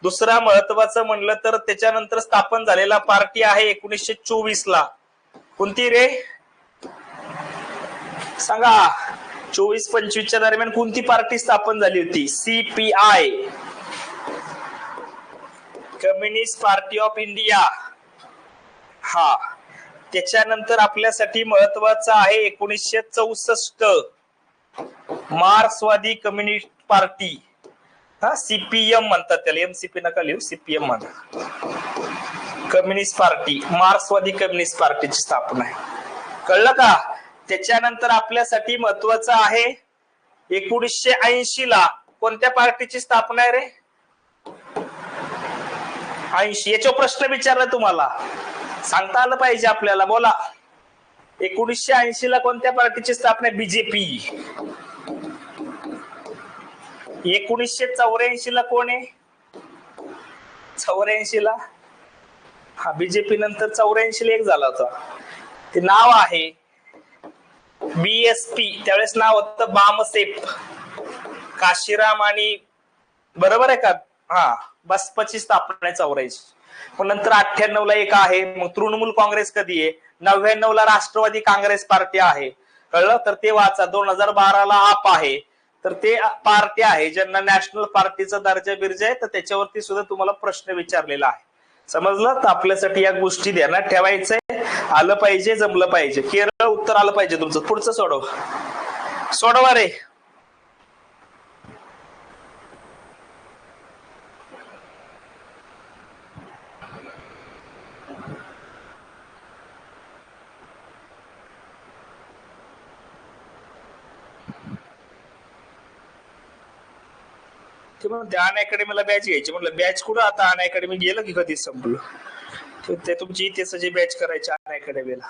S1: दुसरा महत्वाचं म्हणलं तर त्याच्यानंतर स्थापन झालेला पार्टी आहे 1924 ला. कोणती रे? सांगा. 24-25 दरम्यान कोणती पार्टी स्थापन झाली होती? CPI, communist party of India. हा. त्याच्यानंतर आपल्यासाठी महत्वाचं आहे 1964 मार्क्सवादी कम्युनिस्ट पार्टी. CPM म्हणतात त्याला, MCP नका लिहू, CPM म्हणतात. कम्युनिस्ट पार्टी, मार्क्सवादी कम्युनिस्ट पार्टीची स्थापना आहे. कळलं का? त्याच्यानंतर आपल्यासाठी महत्वाचं आहे 1980 ला कोणत्या पार्टीची स्थापना आहे रे? 80. याचा प्रश्न विचारला तुम्हाला, सांगता आलं पाहिजे आपल्याला. बोला, 1980 ला कोणत्या पार्टीची स्थापना? बीजेपी. 1984 ला कोण आहे? 84 ला हा बीजेपी नंतर 84 ला एक झाला होता, ते नाव आहे बीएसपी. त्यावेळेस नाव होतं बामसेप काशीराम आणि बरोबर आहे का? हा, बसपाची स्थापना आहे 84. मग नंतर 98 ला एक आहे. मग तृणमूल काँग्रेस कधी आहे? 99 ला राष्ट्रवादी काँग्रेस पार्टी आहे. कळलं? तर ते वाचा. 2012 ला आप आहे. तर ते पार्टी आहे ज्यांना नॅशनल पार्टीचा दर्जा बिर्जा आहे, तर त्याच्यावरती सुद्धा तुम्हाला प्रश्न विचारलेला आहे. समजलं? तर आपल्यासाठी या गोष्टी ध्यानात ठेवायचंय. आलं पाहिजे, जमलं पाहिजे. केरळ उत्तर आलं पाहिजे तुमचं. पुढचं सोडवा रे. अन अकॅडमीला बॅच घ्यायची म्हटलं. बॅच कुठं आता? अन अकॅडमी गेलं की कधीच संपलं. ते तुमची इतिहासाची बॅच करायची अन अकॅडमीला.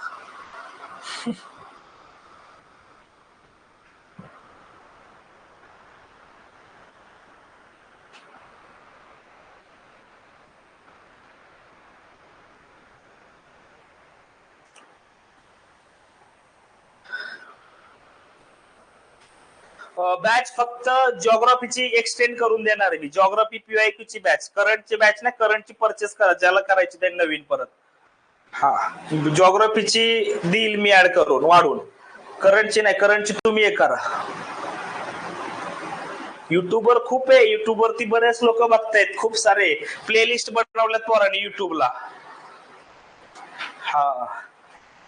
S1: बॅच फक्त जिओग्राफीची एक्सटेंड करून देणार आहे मी. जिओग्राफी पीवायक्यू ची बॅच, करंटची बॅच नाही. करंटची परचेस करा ज्याला करायची त्यांनी नवीन परत. हा, जिओग्राफीची देईल मी ऍड करून वाढून. करंटची नाही, करंटची तुम्ही हे करा. युट्यूबवर खूप आहे, युट्यूबवरती बरेच लोक बघतायत, खूप सारे प्लेलिस्ट बनवल्यात पोरांनी युट्यूबला. हा,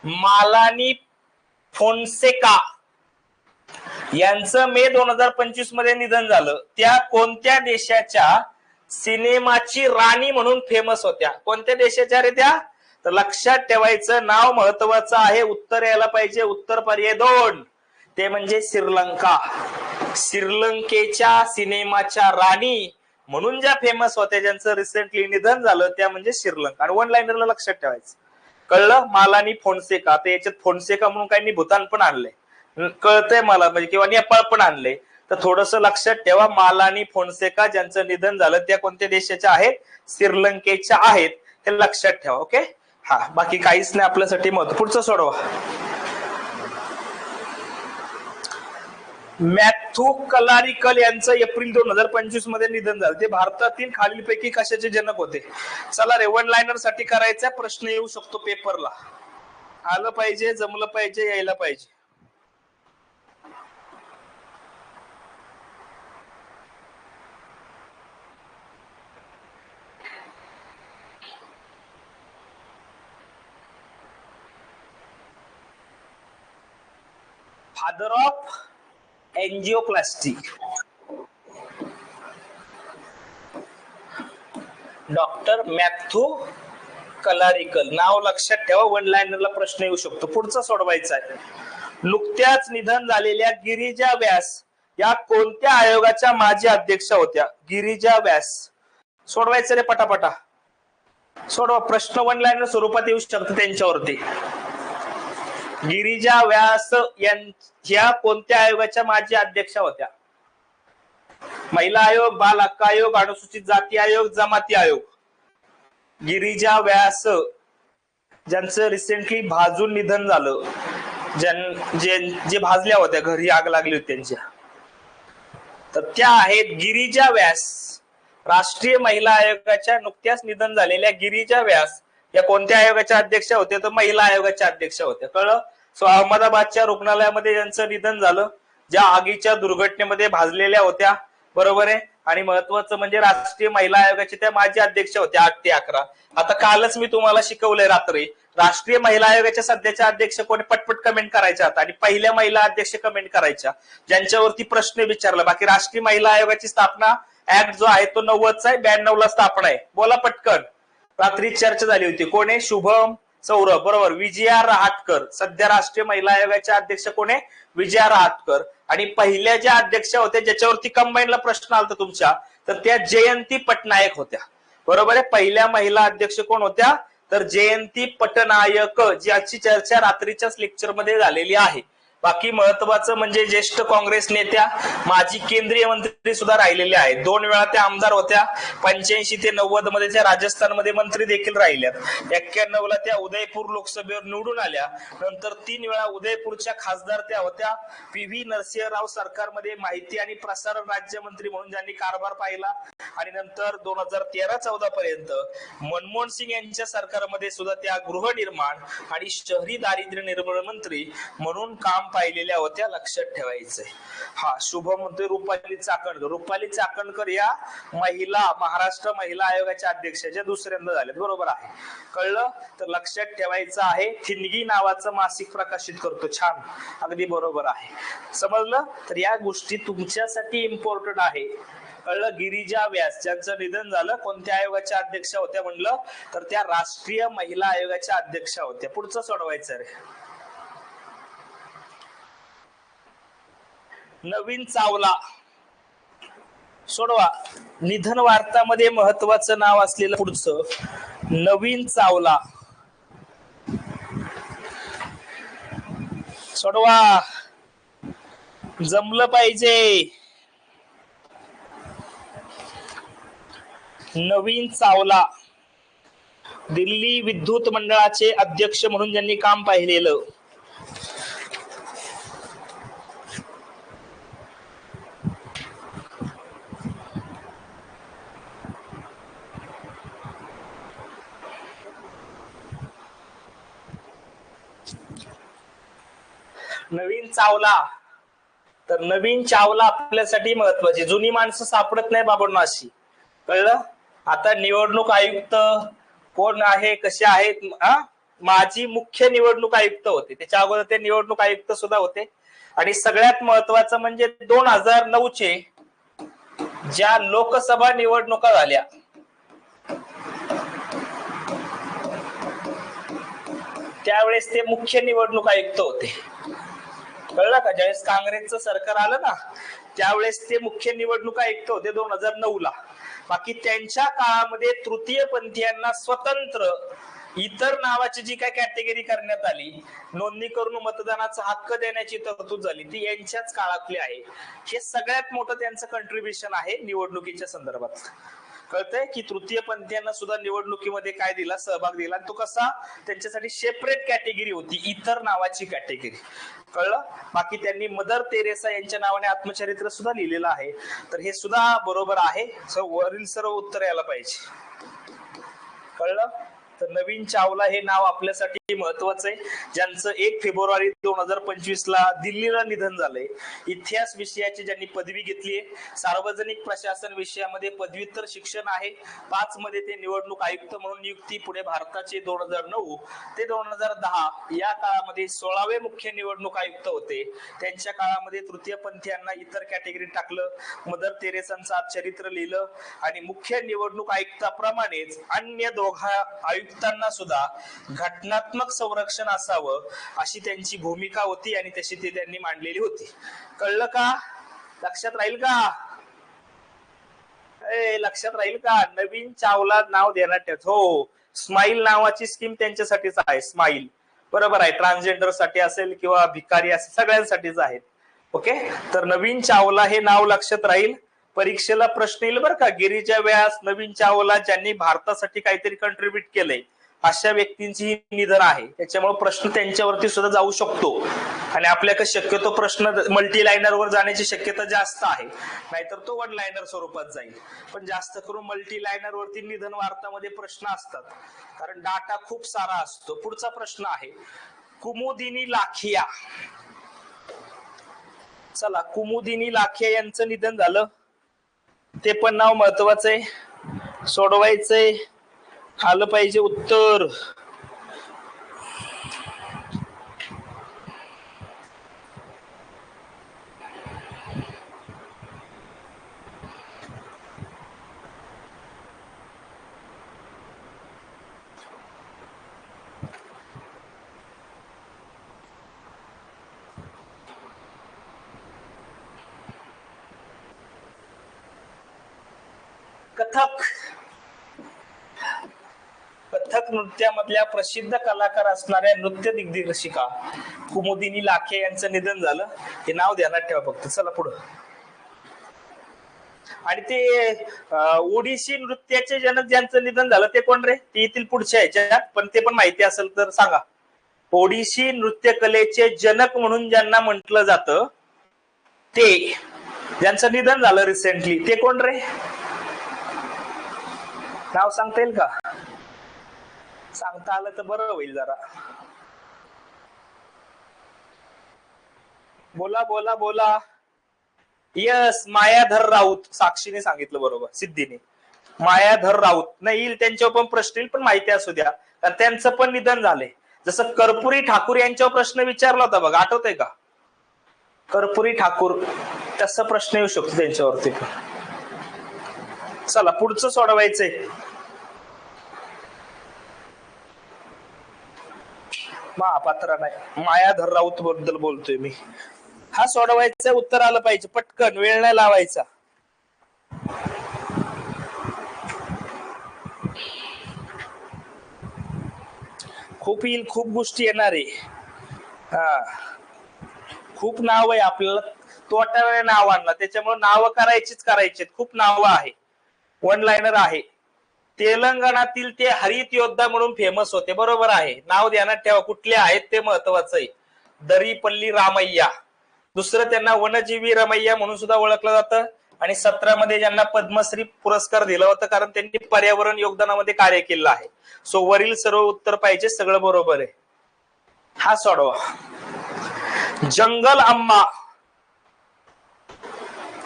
S1: मालानी फोन्सेका यांचं मे 2025 मध्ये निधन झालं. त्या कोणत्या देशाच्या सिनेमाची राणी म्हणून फेमस होत्या? कोणत्या देशाच्या रे त्या? तर लक्षात ठेवायचं, नाव महत्वाचं आहे. उत्तर यायला पाहिजे. उत्तर पर्याय 2, ते म्हणजे श्रीलंका. श्रीलंकेच्या सिनेमाच्या राणी म्हणून ज्या फेमस होत्या, ज्यांचं रिसेंटली निधन झालं, त्या म्हणजे श्रीलंका. आणि वन लाईनरला लक्षात ठेवायचं. कळलं? मालानी फोन्सेका. तर याच्यात फोन्सेका म्हणून काही भूतान पण आणलंय, कळतंय मला, म्हणजे किंवा नेपाळ पण आणले. तर थोडस लक्षात ठेवा. मालानी फोन्सेका ज्यांचं निधन झालं त्या कोणत्या देशाच्या आहेत? श्रीलंकेच्या आहेत. हे लक्षात ठेवा. ओके. हा, बाकी काहीच नाही आपल्यासाठी महत्व. पुढचं सोडवा. मॅथ्यू कलारिकल यांचं एप्रिल 2025 मध्ये निधन झालं. ते भारतातील खालीलपैकी कशाचे जनक होते? चला रे, वन लाईनर साठी करायचा प्रश्न येऊ शकतो पेपरला. आलं पाहिजे, जमलं पाहिजे, यायला पाहिजे. Father of angioplasty, doctor Mathew Kalarickal. नाव लक्षात ठेवा. वन लाईनरला प्रश्न येऊ शकतो. पुढचा सोडवायचा आहे. नुकत्याच निधन झालेल्या गिरिजा व्यास या कोणत्या आयोगाच्या माजी अध्यक्ष होत्या? गिरिजा व्यास. सोडवायचं रे पटापटा. सोडवा. प्रश्न वन लाईनर स्वरूपात येऊ शकतो त्यांच्यावरती. गिरिजा व्यास या कोणत्या आयोगाच्या माजी अध्यक्षा होत्या? महिला आयोग, बाल हक्क आयोग, अनुसूचित जाती आयोग, जमाती आयोग. गिरिजा व्यास ज्यांचं रिसेंटली भाजून निधन झालं, जे भाजल्या होत्या, घरी आग लागली होती त्यांच्या, तर त्या आहेत गिरिजा व्यास. राष्ट्रीय महिला आयोगाच्या नुकत्याच निधन झालेल्या गिरिजा व्यास या कोणत्या आयोगाच्या अध्यक्ष होत्या? तर महिला आयोगाच्या अध्यक्ष होत्या. कळलं? सो अहमदाबादच्या रुग्णालयामध्ये यांचं निधन झालं, ज्या आगीच्या दुर्घटनेमध्ये भाजलेल्या होत्या. बरोबर आहे. आणि महत्वाचं म्हणजे राष्ट्रीय महिला आयोगाच्या त्या माजी अध्यक्ष होत्या 8 ते 11. आता कालच मी तुम्हाला शिकवलंय रात्री, राष्ट्रीय महिला आयोगाच्या सध्याच्या अध्यक्ष कोणी? पटपट कमेंट करायच्या आता. आणि पहिल्या महिला अध्यक्ष कमेंट करायच्या ज्यांच्यावरती प्रश्न विचारला. बाकी राष्ट्रीय महिला आयोगाची स्थापना ऍक्ट जो आहे तो 90चा आहे, 92 ला स्थापना आहे. बोला पटकन. रात्री चर्चा झाली होती. कोण आहे? शुभम, सौरभ बरोबर. विजया रहाटकर सध्या राष्ट्रीय महिला आयोगाच्या अध्यक्ष कोण आहे? विजया रहाटकर. आणि पहिल्या ज्या अध्यक्षा होत्या ज्याच्यावरती कंबाईनला प्रश्न आलता तुमच्या, तर त्या जयंती पटनायक होत्या. बरोबर आहे. पहिल्या महिला अध्यक्ष कोण होत्या? तर जयंती पटनायक, ज्याची चर्चा रात्रीच्याच लेक्चरमध्ये झालेली आहे. बाकी महत्वाचं म्हणजे ज्येष्ठ काँग्रेस नेत्या, माजी केंद्रीय मंत्री सुद्धा राहिलेल्या आहेत. 2 वेळा त्या आमदार होत्या. 85 ते 90 मध्ये त्या राजस्थानमध्ये मंत्री देखील राहिल्यात. 91 ला त्या उदयपूर लोकसभेवर निवडून आल्या. नंतर 3 वेळा उदयपूरच्या खासदार त्या होत्या. PV नरसिंहराव सरकारमध्ये माहिती आणि प्रसारण राज्यमंत्री म्हणून ज्यांनी कारभार पाहिला. आणि नंतर 2013-14 पर्यंत मनमोहन सिंग यांच्या सरकारमध्ये सुद्धा त्या गृहनिर्माण आणि शहरी दारिद्र्य निर्मूलन मंत्री म्हणून काम पाहिलेल्या होत्या. लक्षात ठेवायचंय. हा शुभ म्हणतोय रुपाली चाकणकर. रुपाली चाकणकर या महिला महाराष्ट्र महिला आयोगाच्या अध्यक्षाच्या दुसऱ्यांदा झाल्यात. बरोबर आहे. कळलं? तर लक्षात ठेवायचं आहे. ठिणगी नावाचं मासिक प्रकाशित करतो. छान, अगदी बरोबर आहे. समजलं? तर या गोष्टी तुमच्यासाठी इम्पॉर्टंट आहे. कळलं? गिरिजा व्यास ज्यांचं निधन झालं, कोणत्या आयोगाच्या अध्यक्षा होत्या म्हणलं? तर त्या राष्ट्रीय महिला आयोगाच्या अध्यक्षा होत्या. पुढचं सोडवायचं रे. नवीन चावला सोडवा. निधन वार्तामध्ये महत्वाचं नाव असलेलं पुढचं नवीन चावला. सोडवा, जमलं पाहिजे. नवीन चावला दिल्ली विद्युत मंडळाचे अध्यक्ष म्हणून ज्यांनी काम पाहिलेलं. नवीन चावला. तर नवीन चावला आपल्यासाठी महत्वाची. जुनी माणसं सापडत नाही बाबांनो अशी. कळलं? आता निवडणूक आयुक्त कोण आहे, कसे आहेत? माजी मुख्य निवडणूक आयुक्त होते. त्याच्या अगोदर ते निवडणूक आयुक्त सुद्धा होते. आणि सगळ्यात महत्वाचं म्हणजे 2009 ज्या लोकसभा निवडणुका झाल्या, त्यावेळेस ते मुख्य निवडणूक आयुक्त होते. कळलं का? ज्यावेळेस काँग्रेसचं सरकार आलं ना, त्यावेळेस ते मुख्य निवडणूक आयुक्त होते 2009 ला. बाकी त्यांच्या काळामध्ये तृतीयपंथीयांना स्वतंत्र इतर नावाची जी काय कॅटेगरी करण्यात आली, नोंदणी करून मतदानाचा हक्क देण्याची तरतूद झाली, ती यांच्याच काळातली आहे. हे सगळ्यात मोठं त्यांचं कंट्रीब्युशन आहे निवडणुकीच्या संदर्भात. कळतंय की तृतीयपंथीयांना सुद्धा निवडणुकीमध्ये काय दिला? सहभाग दिला. तो कसा? त्यांच्यासाठी सेपरेट कॅटेगरी होती, इतर नावाची कॅटेगरी. कळलं? बाकी त्यांनी मदर तेरेसा यांच्या नावाने आत्मचरित्र सुद्धा लिहिलेलं आहे. तर हे सुद्धा बरोबर आहे. वरील सर्व उत्तर यायला पाहिजे. कळलं? तर नवीन चावला हे नाव आपल्यासाठी महत्वाचं आहे, ज्यांचं 1 फेब्रुवारी 2025 ला दिल्लीला निधन झालंय. इतिहास विषयाची ज्यांनी पदवी घेतली आहे. सार्वजनिक प्रशासन विषयामध्ये पदव्युत्तर शिक्षण आहे. 5 मध्ये ते निवडणूक आयुक्त म्हणून नियुक्ती. पुढे भारताचे 2009 ते 2010 या काळामध्ये 16वे मुख्य निवडणूक आयुक्त होते. त्यांच्या काळामध्ये तृतीयपंथीयांना इतर कॅटेगरीत टाकलं, मदर तेरेसांचं चरित्र लिहिलं आणि मुख्य निवडणूक आयुक्ताप्रमाणेच अन्य दोघा आयुक्तांना सुद्धा घटनात्मक संरक्षण असावं अशी त्यांची भूमिका होती आणि तशी ती त्यांनी मांडलेली होती. कळलं का? लक्षात राहील का? लक्षात राहील का? नवीन चावला नाव देण्यात ठेव. हो, स्माईल नावाची स्कीम त्यांच्यासाठीच आहे. स्माईल बरोबर आहे. ट्रान्सजेंडर साठी असेल किंवा भिकारी असेल, सगळ्यांसाठीच आहे. ओके. तर नवीन चावला हे नाव लक्षात राहील. परीक्षेला प्रश्न येईल बरं का. गिरिजा व्यास, नवीन चावला ज्यांनी भारतासाठी काहीतरी कंट्रीब्युट केलंय, अशा व्यक्तींची निधन आहे. त्याच्यामुळे प्रश्न त्यांच्यावरती सुद्धा जाऊ शकतो. आणि आपल्याकडे शक्यतो प्रश्न मल्टी लाईनर वर जाण्याची शक्यता जास्त आहे, नाहीतर तो 1 लाईनर स्वरूपात जाईल. पण जास्त करून मल्टी लाईनर वरती निधन वार्तामध्ये प्रश्न असतात, कारण डाटा खूप सारा असतो. पुढचा प्रश्न आहे कुमुदिनी लाखिया. चला, कुमुदिनी लाखिया यांचं निधन झालं. ते पण नाव महत्वाचं आहे, सोडवायचंय. आलं पाहिजे उत्तर. कथक कथक नृत्यामधल्या प्रसिद्ध कलाकार असणाऱ्या नृत्य दिग्दर्शिका कुमुदिनी लाखे यांचं निधन झालं. हे नाव ध्यानात ठेवा फक्त. चला पुढं. आणि ते ओडिसी नृत्याचे जनक ज्यांचं निधन झालं ते कोण रे? ते येतील पुढच्या ह्याच्यात, पण ते पण माहिती असेल तर सांगा. ओडिसी नृत्य कलेचे जनक म्हणून ज्यांना म्हटलं जातं ते ज्यांचं निधन झालं रिसेंटली ते कोण रे? नाव सांगता येईल का? सांगता आलं तर बरं होईल जरा. बोला बोला बोला. यस, मायाधर राऊत. साक्षीने सांगितलं बरोबर, सिद्धीने. मायाधर राऊत नाही येईल, त्यांच्यावर पण प्रश्न येईल, पण माहिती असू द्या कारण त्यांचं पण निधन झालंय. जसं कर्पुरी ठाकूर यांच्यावर प्रश्न विचारला होता बघा, आठवतंय का? कर्पुरी ठाकूर, तसा प्रश्न येऊ शकतो त्यांच्यावरती पण. चला पुढचं सोडवायचंय. महापात्रा नाही, मायाधर राऊत बद्दल बोलतोय मी. हा सोडवायचं, उत्तर आलं पाहिजे पटकन, वेळ नाही लावायचा. खूप येईल, खूप गोष्टी येणार आहे. हा, खूप नाव आहे आपल्याला, तोट्याने नाव आणला त्याच्यामुळे नाव करायची. खूप नावं आहे. वन लाईनर आहे. तेलंगणातील ते हरित योद्धा म्हणून फेमस होते, बरोबर आहे. नाव ध्यानात ठेवा कुठले आहेत ते महत्वाचं आहे. दरीपल्ली रामय्या. दुसरं त्यांना वनजीवी रमय्या म्हणून सुद्धा ओळखलं जातं. आणि 17 मध्ये ज्यांना पद्मश्री पुरस्कार दिला होता कारण त्यांनी पर्यावरण योगदानामध्ये कार्य केलं आहे. सो वरील सर्व उत्तर पाहिजे, सगळं बरोबर आहे. हा सोडवा. जंगल अम्मा,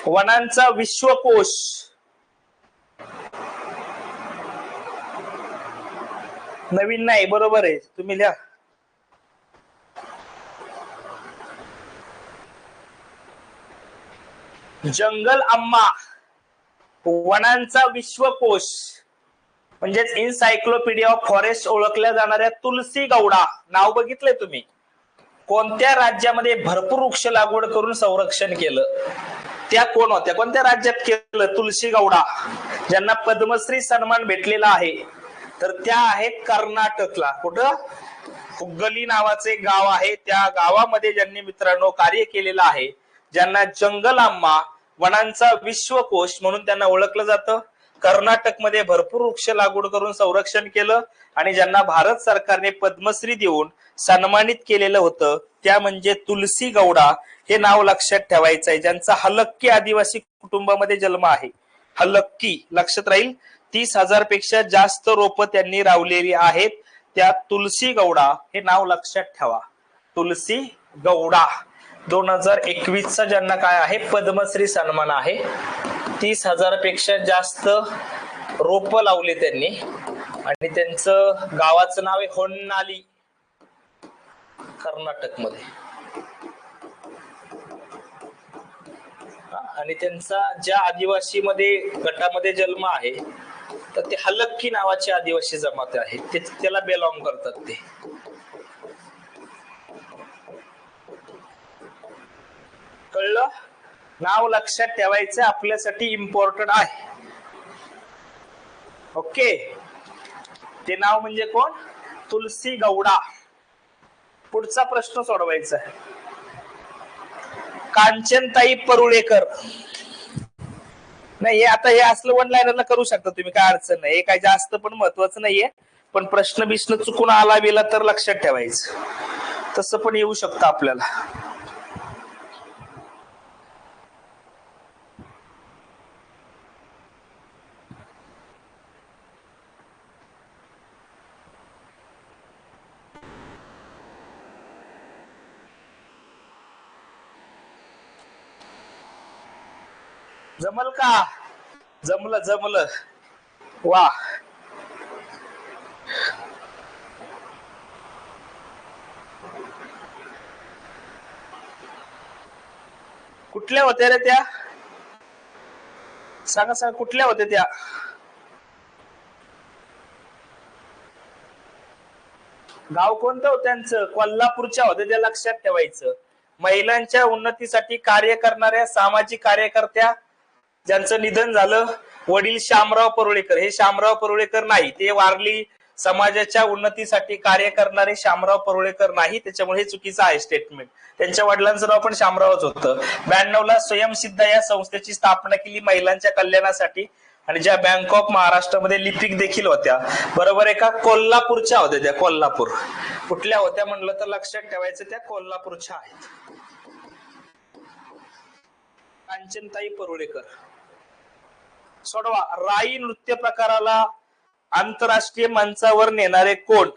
S1: वनांचा विश्वकोश. नवीन नाही, बरोबर आहे, तुम्ही लिहा. जंगल अम्मा, वनांचा विश्वकोश म्हणजेच इनसायक्लोपीडिया ऑफ फॉरेस्ट ओळखल्या जाणाऱ्या तुलसी गौडा. नाव बघितलंय तुम्ही? कोणत्या राज्यामध्ये भरपूर वृक्ष लागवड करून संरक्षण केलं? त्या कोण होत्या? कोणत्या राज्यात केलं? तुलसी गौडा, ज्यांना पद्मश्री सन्मान भेटलेला आहे. तर त्या आहेत कर्नाटकला. कुठं? हुग्गली नावाचे एक गाव आहे, त्या गावामध्ये ज्यांनी मित्रांनो कार्य केलेलं आहे, ज्यांना जंगल अम्मा, वनांचा विश्वकोश म्हणून त्यांना ओळखलं जातं. कर्नाटकमध्ये भरपूर वृक्ष लागवड करून संरक्षण केलं आणि ज्यांना भारत सरकारने पद्मश्री देऊन सन्मानित केलेलं होतं त्या म्हणजे तुलसी गौडा. हे नाव लक्षात ठेवायचं आहे. ज्यांचा हलक्की आदिवासी कुटुंबामध्ये जन्म आहे. हलक्की लक्षात राहील. 30,000 पेक्षा जास्त रोप त्यांनी लावलेली आहेत. त्या तुलसी गौडा हे नाव लक्षात ठेवा. तुलसी गौडा 2021 ज्यांना काय आहे? पद्मश्री सन्मान आहे. 30,000 पेक्षा जास्त रोप लावले त्यांनी आणि त्यांचं गावाचं नाव आहे होन्नाली, कर्नाटक मध्ये. आणि त्यांचा ज्या आदिवासी मध्ये गटामध्ये जन्म आहे तर ते हलक्की नावाचे आदिवासी जमात आहे, ते त्याला बिलॉंग करतात. ते कळलं? नाव लक्षात ठेवायचं आपल्यासाठी इम्पॉर्टंट आहे. ओके, ते नाव म्हणजे कोण? तुलसी गौडा. पुढचा प्रश्न सोडवायचा आहे. कांचनताई परुळेकर. नाही, हे आता हे असलं वन लाईनरला करू शकता तुम्ही, काय अडचण नाही. हे काय जास्त पण महत्वाचं नाहीये, पण प्रश्न बिश्न चुकून आला गेला तर लक्षात ठेवायचं. तसं पण येऊ शकतं आपल्याला. जमल का? जमलं जमलं, वा. कुठल्या होत्या रे त्या? सांगा सांगा, कुठल्या होत्या त्या? गाव कोणतं होतं त्यांचं? कोल्हापूरच्या होत्या, त्या लक्षात ठेवायचं. महिलांच्या उन्नतीसाठी कार्य करणाऱ्या सामाजिक कार्यकर्त्या ज्यांचं निधन झालं, वडील शामराव परुळेकर. हे शामराव परुळेकर नाही, ते वारली समाजाच्या उन्नतीसाठी कार्य करणारे शामराव परुळेकर नाही, त्याच्यामुळे हे चुकीचं आहे स्टेटमेंट. त्यांच्या वडिलांचं नाव पण शामरावच होतं. 92ला स्वयंसिद्धा या संस्थेची स्थापना केली महिलांच्या कल्याणासाठी, आणि ज्या बँक ऑफ महाराष्ट्रामध्ये लिपिक देखील होत्या. बरोबर आहे का? कोल्हापूरच्या होत्या त्या. कोल्हापूर कुठल्या होत्या म्हणलं तर लक्षात ठेवायचं, त्या कोल्हापूरच्या आहेत. कांचनताई परुळेकर. सोडवा. राई नृत्य प्रकाराला आंतरराष्ट्रीय मंचावर नेणारे कोण?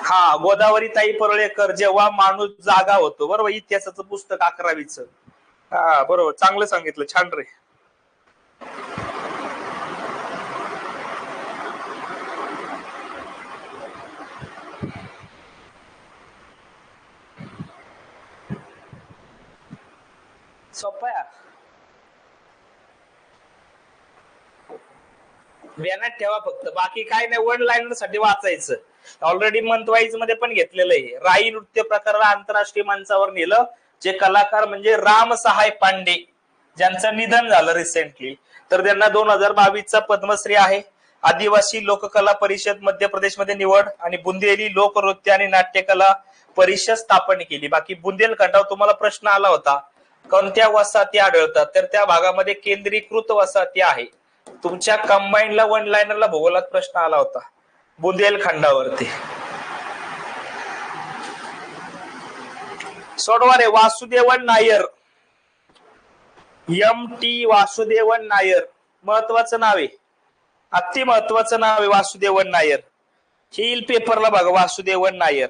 S1: हा, गोदावरीताई परुळेकर. जेव्हा माणूस जागा होतो. बरोबर, इतिहासाचं पुस्तक 11वीचं. हा बरोबर, चांगलं सांगितलं, छान रे. सोपा यार, ध्यानात ठेवा फक्त, बाकी काय नाही. वन लाईनर साठी वाचायचं. ऑलरेडी मंथ वाईज मध्ये पण घेतलेलं आहे. राई नृत्य प्रकाराला आंतरराष्ट्रीय मंचावर नेलं. जे कलाकार म्हणजे राम सहाय पांडे, ज्यांचं निधन झालं रिसेंटली, तर त्यांना 2022चा पद्मश्री आहे. आदिवासी लोककला परिषद मध्य प्रदेशमध्ये निवड, आणि बुंदेली लोकनृत्य आणि नाट्यकला परिषद स्थापन केली. बाकी बुंदेलखंडावर तुम्हाला प्रश्न आला होता, कोणत्या वसाहती आढळतात, तर त्या भागामध्ये केंद्रीकृत वसाहती आहे. तुमच्या कंबाईनला वन लाईनरला भूगोलात प्रश्न आला होता बुंदेलखंडावरती. सोडवा रे. वासुदेवन नायर, MT वासुदेवन नायर, महत्वाचं नाव आहे, अति महत्वाचं नाव आहे वासुदेवन नायर. येईल पेपरला बघा, वासुदेवन नायर.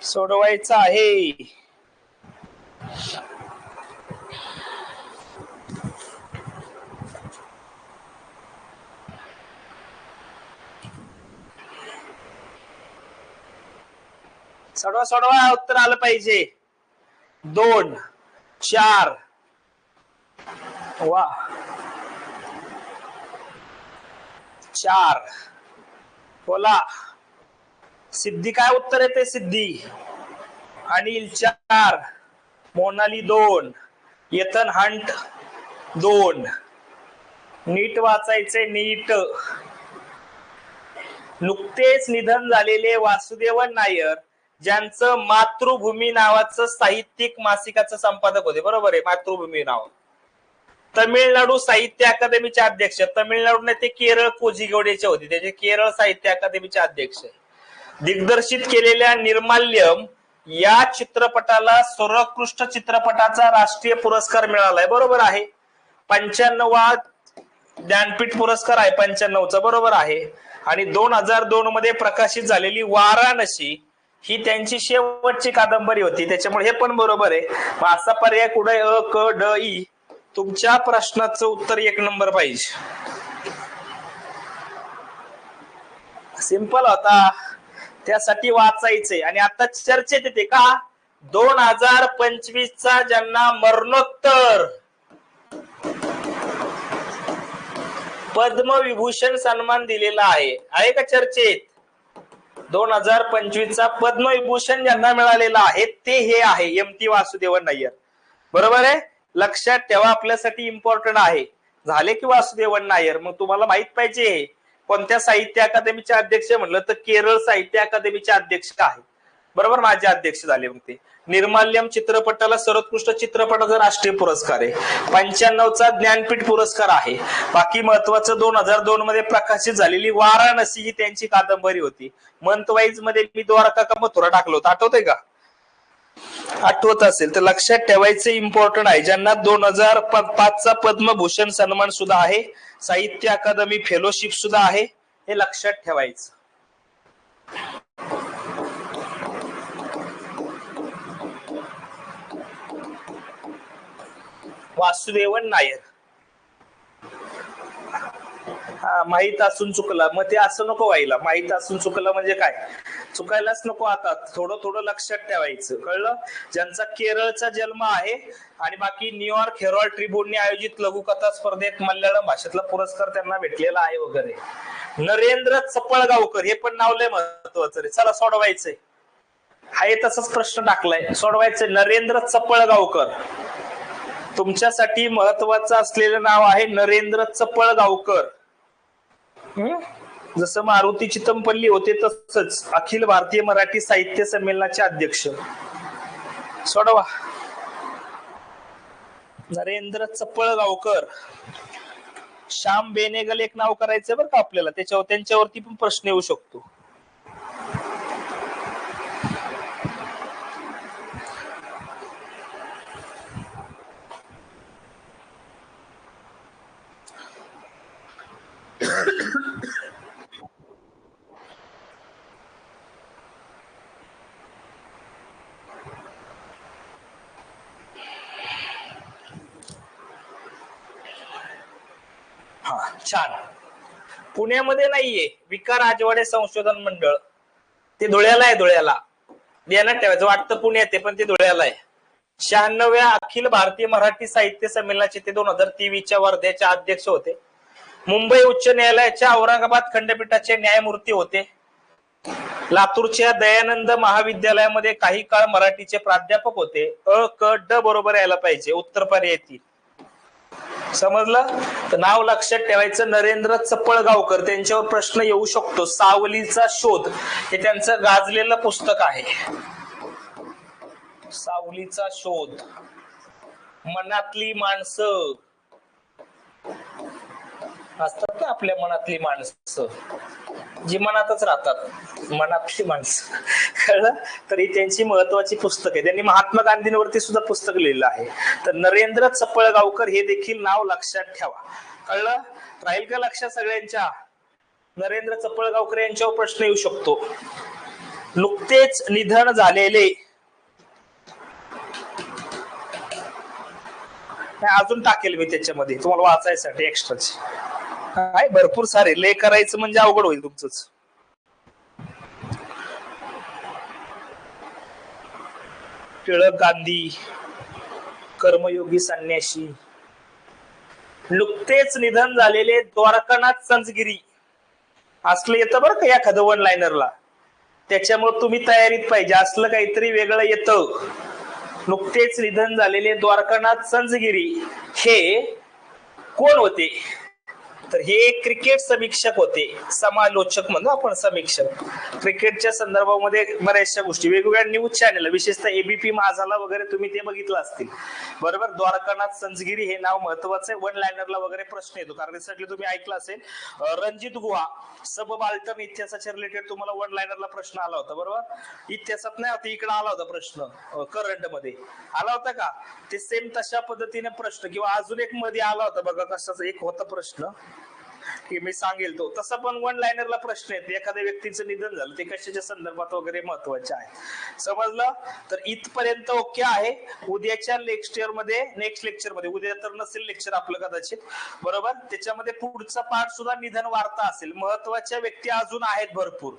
S1: सोडवायचं आहे. सोडवा सोडवा, उत्तर आलं पाहिजे. 2, 4. वा, 4. बोला सिद्धी, काय उत्तर येते? सिद्धी. अनिल 4, मोनाली 2, येतन हंट 2. नीट वाचायचे, नीट. नुकतेच निधन झालेले वासुदेवन नायर, ज्यांचं मातृभूमी नावाचं साहित्यिक मासिकाचं संपादक होते. बरोबर आहे, मातृभूमी नाव. तमिळनाडू साहित्य अकादमीचे अध्यक्ष. तमिळनाडूने ते केरळ कोझिगोडेचे होते, त्याचे केरळ साहित्य अकादमीचे अध्यक्ष. दिग्दर्शित केलेल्या निर्माल्यम या चित्रपटाला सर्वोत्कृष्ट चित्रपटाचा राष्ट्रीय पुरस्कार मिळालाय. बरोबर आहे. 95वा ज्ञानपीठ पुरस्कार आहे 95चा. बरोबर आहे. आणि 2002 मध्ये प्रकाशित झालेली वाराणसी ही त्यांची शेवटची कादंबरी होती, त्याच्यामुळे हे पण बरोबर आहे. असा पर्याय कुठे? अ, क, ड, ई. तुमच्या प्रश्नाचं उत्तर 1 नंबर पाहिजे. सिंपल होता, त्यासाठी वाचायचंय. आणि आता चर्चेत येते का 2025चा ज्यांना मरणोत्तर पद्मविभूषण सन्मान दिलेला आहे का चर्चेत? 2025चा पद्मविभूषण ज्यांना मिळालेला आहे ते हे आहे MT वासुदेवन नायर. बरोबर आहे. लक्षात ठेवा, आपल्यासाठी इम्पॉर्टंट आहे. झाले की वासुदेवन नायर. मग तुम्हाला माहित पाहिजे कोणत्या साहित्य अकादमीचे अध्यक्ष म्हणलं तर केरळ साहित्य अकादमीचे अध्यक्ष आहेत. बरोबर, माझे अध्यक्ष झाले. मग ते निर्माल्यम चित्रपटाला सर्वोत्कृष्ट चित्रपटाचा राष्ट्रीय पुरस्कार आहे. 95चा ज्ञानपीठ पुरस्कार आहे. बाकी महत्वाचं 2002 मध्ये प्रकाशित झालेली वाराणसी ही त्यांची कादंबरी होती. मंथ वाईज मध्ये मी द्वारका का मथुरा टाकलं होतं, आठवतंय का? आठवत असेल तर लक्षात ठेवायचं, इम्पॉर्टंट आहे. ज्यांना 2005चा पद्मभूषण सन्मान सुद्धा आहे, साहित्य अकादमी फेलोशिप सुद्धा आहे, हे लक्षात ठेवायचं. वासुदेवन नायर. हा, माहित असून चुकला, मग ते असं नको व्हायला. माहित असून चुकलं म्हणजे काय? चुकायलाच नको. आता थोडं थोडं लक्षात ठेवायचं, कळलं. ज्यांचा केरळचा जन्म आहे आणि बाकी न्यूयॉर्क हेरॉल्ड ट्रिब्यूनने आयोजित लघुकथा स्पर्धेत मल्याळम भाषेतला पुरस्कार त्यांना भेटलेला आहे वगैरे. नरेंद्र चपळगावकर हे पण नाव लय महत्वाचं रे. चला सोडवायचंय, आहे तसंच प्रश्न टाकलाय, सोडवायचंय. नरेंद्र चपळगावकर तुमच्यासाठी महत्वाचं असलेलं नाव आहे, नरेंद्र चपळगावकर. जसं मारुती चितमपल्ली होते तसंच अखिल भारतीय मराठी साहित्य संमेलनाचे अध्यक्ष. सोडवा. नरेंद्र चपळगावकर. श्याम बेनेगल एक नाव करायचं बरं का आपल्याला, त्यांच्यावरती पण प्रश्न येऊ शकतो. हा छान. पुण्यामध्ये नाहीये विकार राजवाडे संशोधन मंडळ, ते धुळ्याला आहे. धुळ्याला ध्यानात ठेवायचं. वाटतं पुण्यात आहे पण ते धुळ्याला आहे. 96व्या अखिल भारतीय मराठी साहित्य संमेलनाचे ते 2023च्या वर्ध्याचे अध्यक्ष होते. मुंबई उच्च न्यायालयाच्या औरंगाबाद खंडपीठाचे न्यायमूर्ती होते. लातूरच्या दयानंद महाविद्यालयामध्ये काही काळ मराठीचे प्राध्यापक होते. अ क ड बरोबर यायला पाहिजे, उत्तर पर्याय ती. समजलं. तर नाव लक्षात ठेवायचं, नरेंद्र चपळगावकर. त्यांच्यावर प्रश्न येऊ शकतो. सावलीचा शोध हे त्यांचं गाजलेलं पुस्तक आहे. सावलीचा शोध. मनातली माणसं असतात ना आपल्या, मनातली माणसं जी मनातच राहतात, मनातली माणसं, कळलं. तर ही त्यांची महत्वाची पुस्तक आहे. त्यांनी महात्मा गांधींवरती सुद्धा पुस्तक लिहिलं आहे. तर नरेंद्र चपळगावकर हे देखील नाव लक्षात ठेवा, कळलं. राहील का लक्षात सगळ्यांच्या. नरेंद्र चपळगावकर यांच्यावर प्रश्न येऊ शकतो. नुकतेच निधन झालेले, अजून टाकेल मी त्याच्यामध्ये तुम्हाला वाचायसाठी एक्स्ट्राचे. काय भरपूर सारे ले करायचं म्हणजे अवघड होईल तुमचंच. टिळक गांधी, कर्मयोगी संन्यासी. नुकतेच निधन झालेले द्वारकानाथ संजगिरी असलं येतं बरं का एखादं वन लाइनरला. त्याच्यामुळे तुम्ही तयारीत पाहिजे, असलं काहीतरी वेगळं येतं. नुकतेच निधन झालेले द्वारकानाथ संजगिरी हे कोण होते? तर हे क्रिकेट समीक्षक होते, समालोचक म्हणतो आपण, समीक्षक. क्रिकेटच्या संदर्भामध्ये बऱ्याचशा गोष्टी, वेगवेगळ्या न्यूज चॅनल, विशेषतः एबीपी माझाला वगैरे तुम्ही ते बघितलं असतील, बरोबर. द्वारकानाथ संजगिरी हे नाव महत्वाचं आहे. वन लाइनरला वगैरे प्रश्न येतो, कारण रिसेंटली तुम्ही ऐकलं असेल रणजित गुहा सबबाल्टन इतिहासाच्या रिलेटेड तुम्हाला वन लाइनरला प्रश्न आला होता, बरोबर. इतिहासात नाही होता, इकडे आला होता प्रश्न, करंट मध्ये आला होता का. ते सेम तशा पद्धतीने प्रश्न, किंवा अजून एक मध्ये आला होता बघा कशाचा एक होता प्रश्न की मी सांगेल तो, तसं पण वन लाइनरला प्रश्न येते. एखाद्या व्यक्तीचं निधन झालं ते कशाच्या संदर्भात वगैरे महत्वाचे आहे. समजलं. तर इथपर्यंत ओके आहे. उद्याच्या नेक्स्ट लेक्चर मध्ये, उद्या तर नसेल लेक्चर आपलं कदाचित, बरोबर. त्याच्यामध्ये पुढचा पार्ट सुद्धा निधन वार्ता असेल. महत्वाच्या व्यक्ती अजून आहेत भरपूर,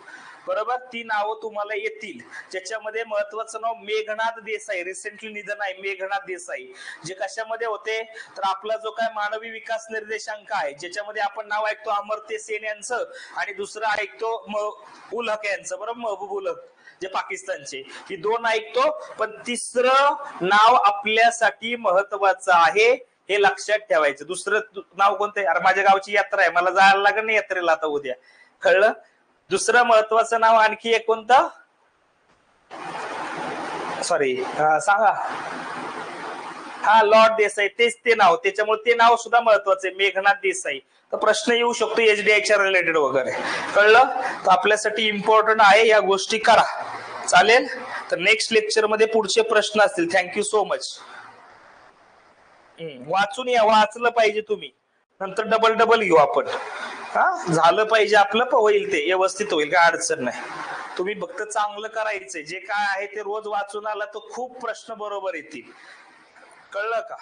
S1: बरोबर. ती नावं तुम्हाला येतील. ज्याच्यामध्ये महत्वाचं नाव मेघनाथ देसाई, रिसेंटली निधन आहे मेघनाथ देसाई. जे कशामध्ये होते, तर आपला जो काय मानवी विकास निर्देशांक आहे, ज्याच्यामध्ये आपण नाव ऐकतो अमर्त्य सेन यांचं, आणि दुसरं ऐकतो उल हक यांचं, बरोबर, महबूब उल हक जे पाकिस्तानचे. ही दोन ऐकतो, पण तिसरं नाव आपल्यासाठी महत्वाचं आहे, हे लक्षात ठेवायचं. दुसरं नाव कोणतं? अरे माझ्या गावची यात्रा आहे, मला जायला लागेल ना यात्रेला आता उद्या, कळलं. दुसरं महत्वाचं नाव आणखी एक कोणतं, सॉरी सांगा. हा, लॉर्ड देसाई, तेच ते नाव. त्याच्यामुळे ते नाव सुद्धा महत्वाचं आहे, मेघनाथ देसाई. तर प्रश्न येऊ शकतो एचडीआयच्या रिलेटेड वगैरे, कळलं. तर आपल्यासाठी इम्पॉर्टंट आहे, या गोष्टी करा, चालेल. तर नेक्स्ट लेक्चर मध्ये पुढचे प्रश्न असतील. Thank you so much. वाचून या, वाचलं पाहिजे तुम्ही, नंतर डबल घेऊ आपण. हा, झालं पाहिजे आपलं, होईल ते व्यवस्थित होईल, काय अडचण नाही. तुम्ही फक्त चांगलं करायचंय, जे काय आहे ते रोज वाचून आला तर खूप प्रश्न बरोबर येतील, कळलं का.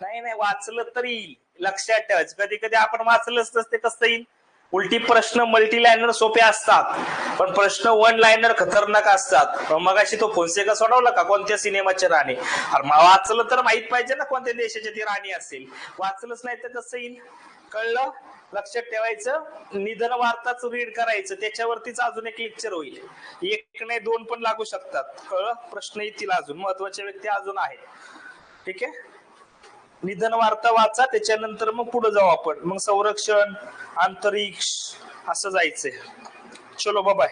S1: नाही वाचलं तरी येईल, लक्षात ठेवायचं. कधी कधी आपण वाचलंच नसते, कसं येईल. उलटी प्रश्न मल्टी लायनर सोपे असतात, पण प्रश्न वन लायनर खतरनाक असतात. मगाशी तो फोन्सेका सोडवला का कोणत्या सिनेमाची राणी? अरे वाचलं तर माहित पाहिजे ना कोणत्या देशाची ती राणी असेल. वाचलंच नाही तर कसं येईल? कळलं? लक्षात ठेवायचं. निधन वार्ताच रीड करायचं, त्याच्यावरतीच अजून एक लेक्चर होईल. एक नाही दोन पण लागू शकतात. कळलं? प्रश्न येतील अजून, महत्वाच्या व्यक्ती अजून आहेत. ठीक आहे. निधन वार्ता वाचा, त्याच्यानंतर मग पुढे जाऊ आपण. मग संरक्षण, अंतरिक्ष असं जायचंय. चलो बाय.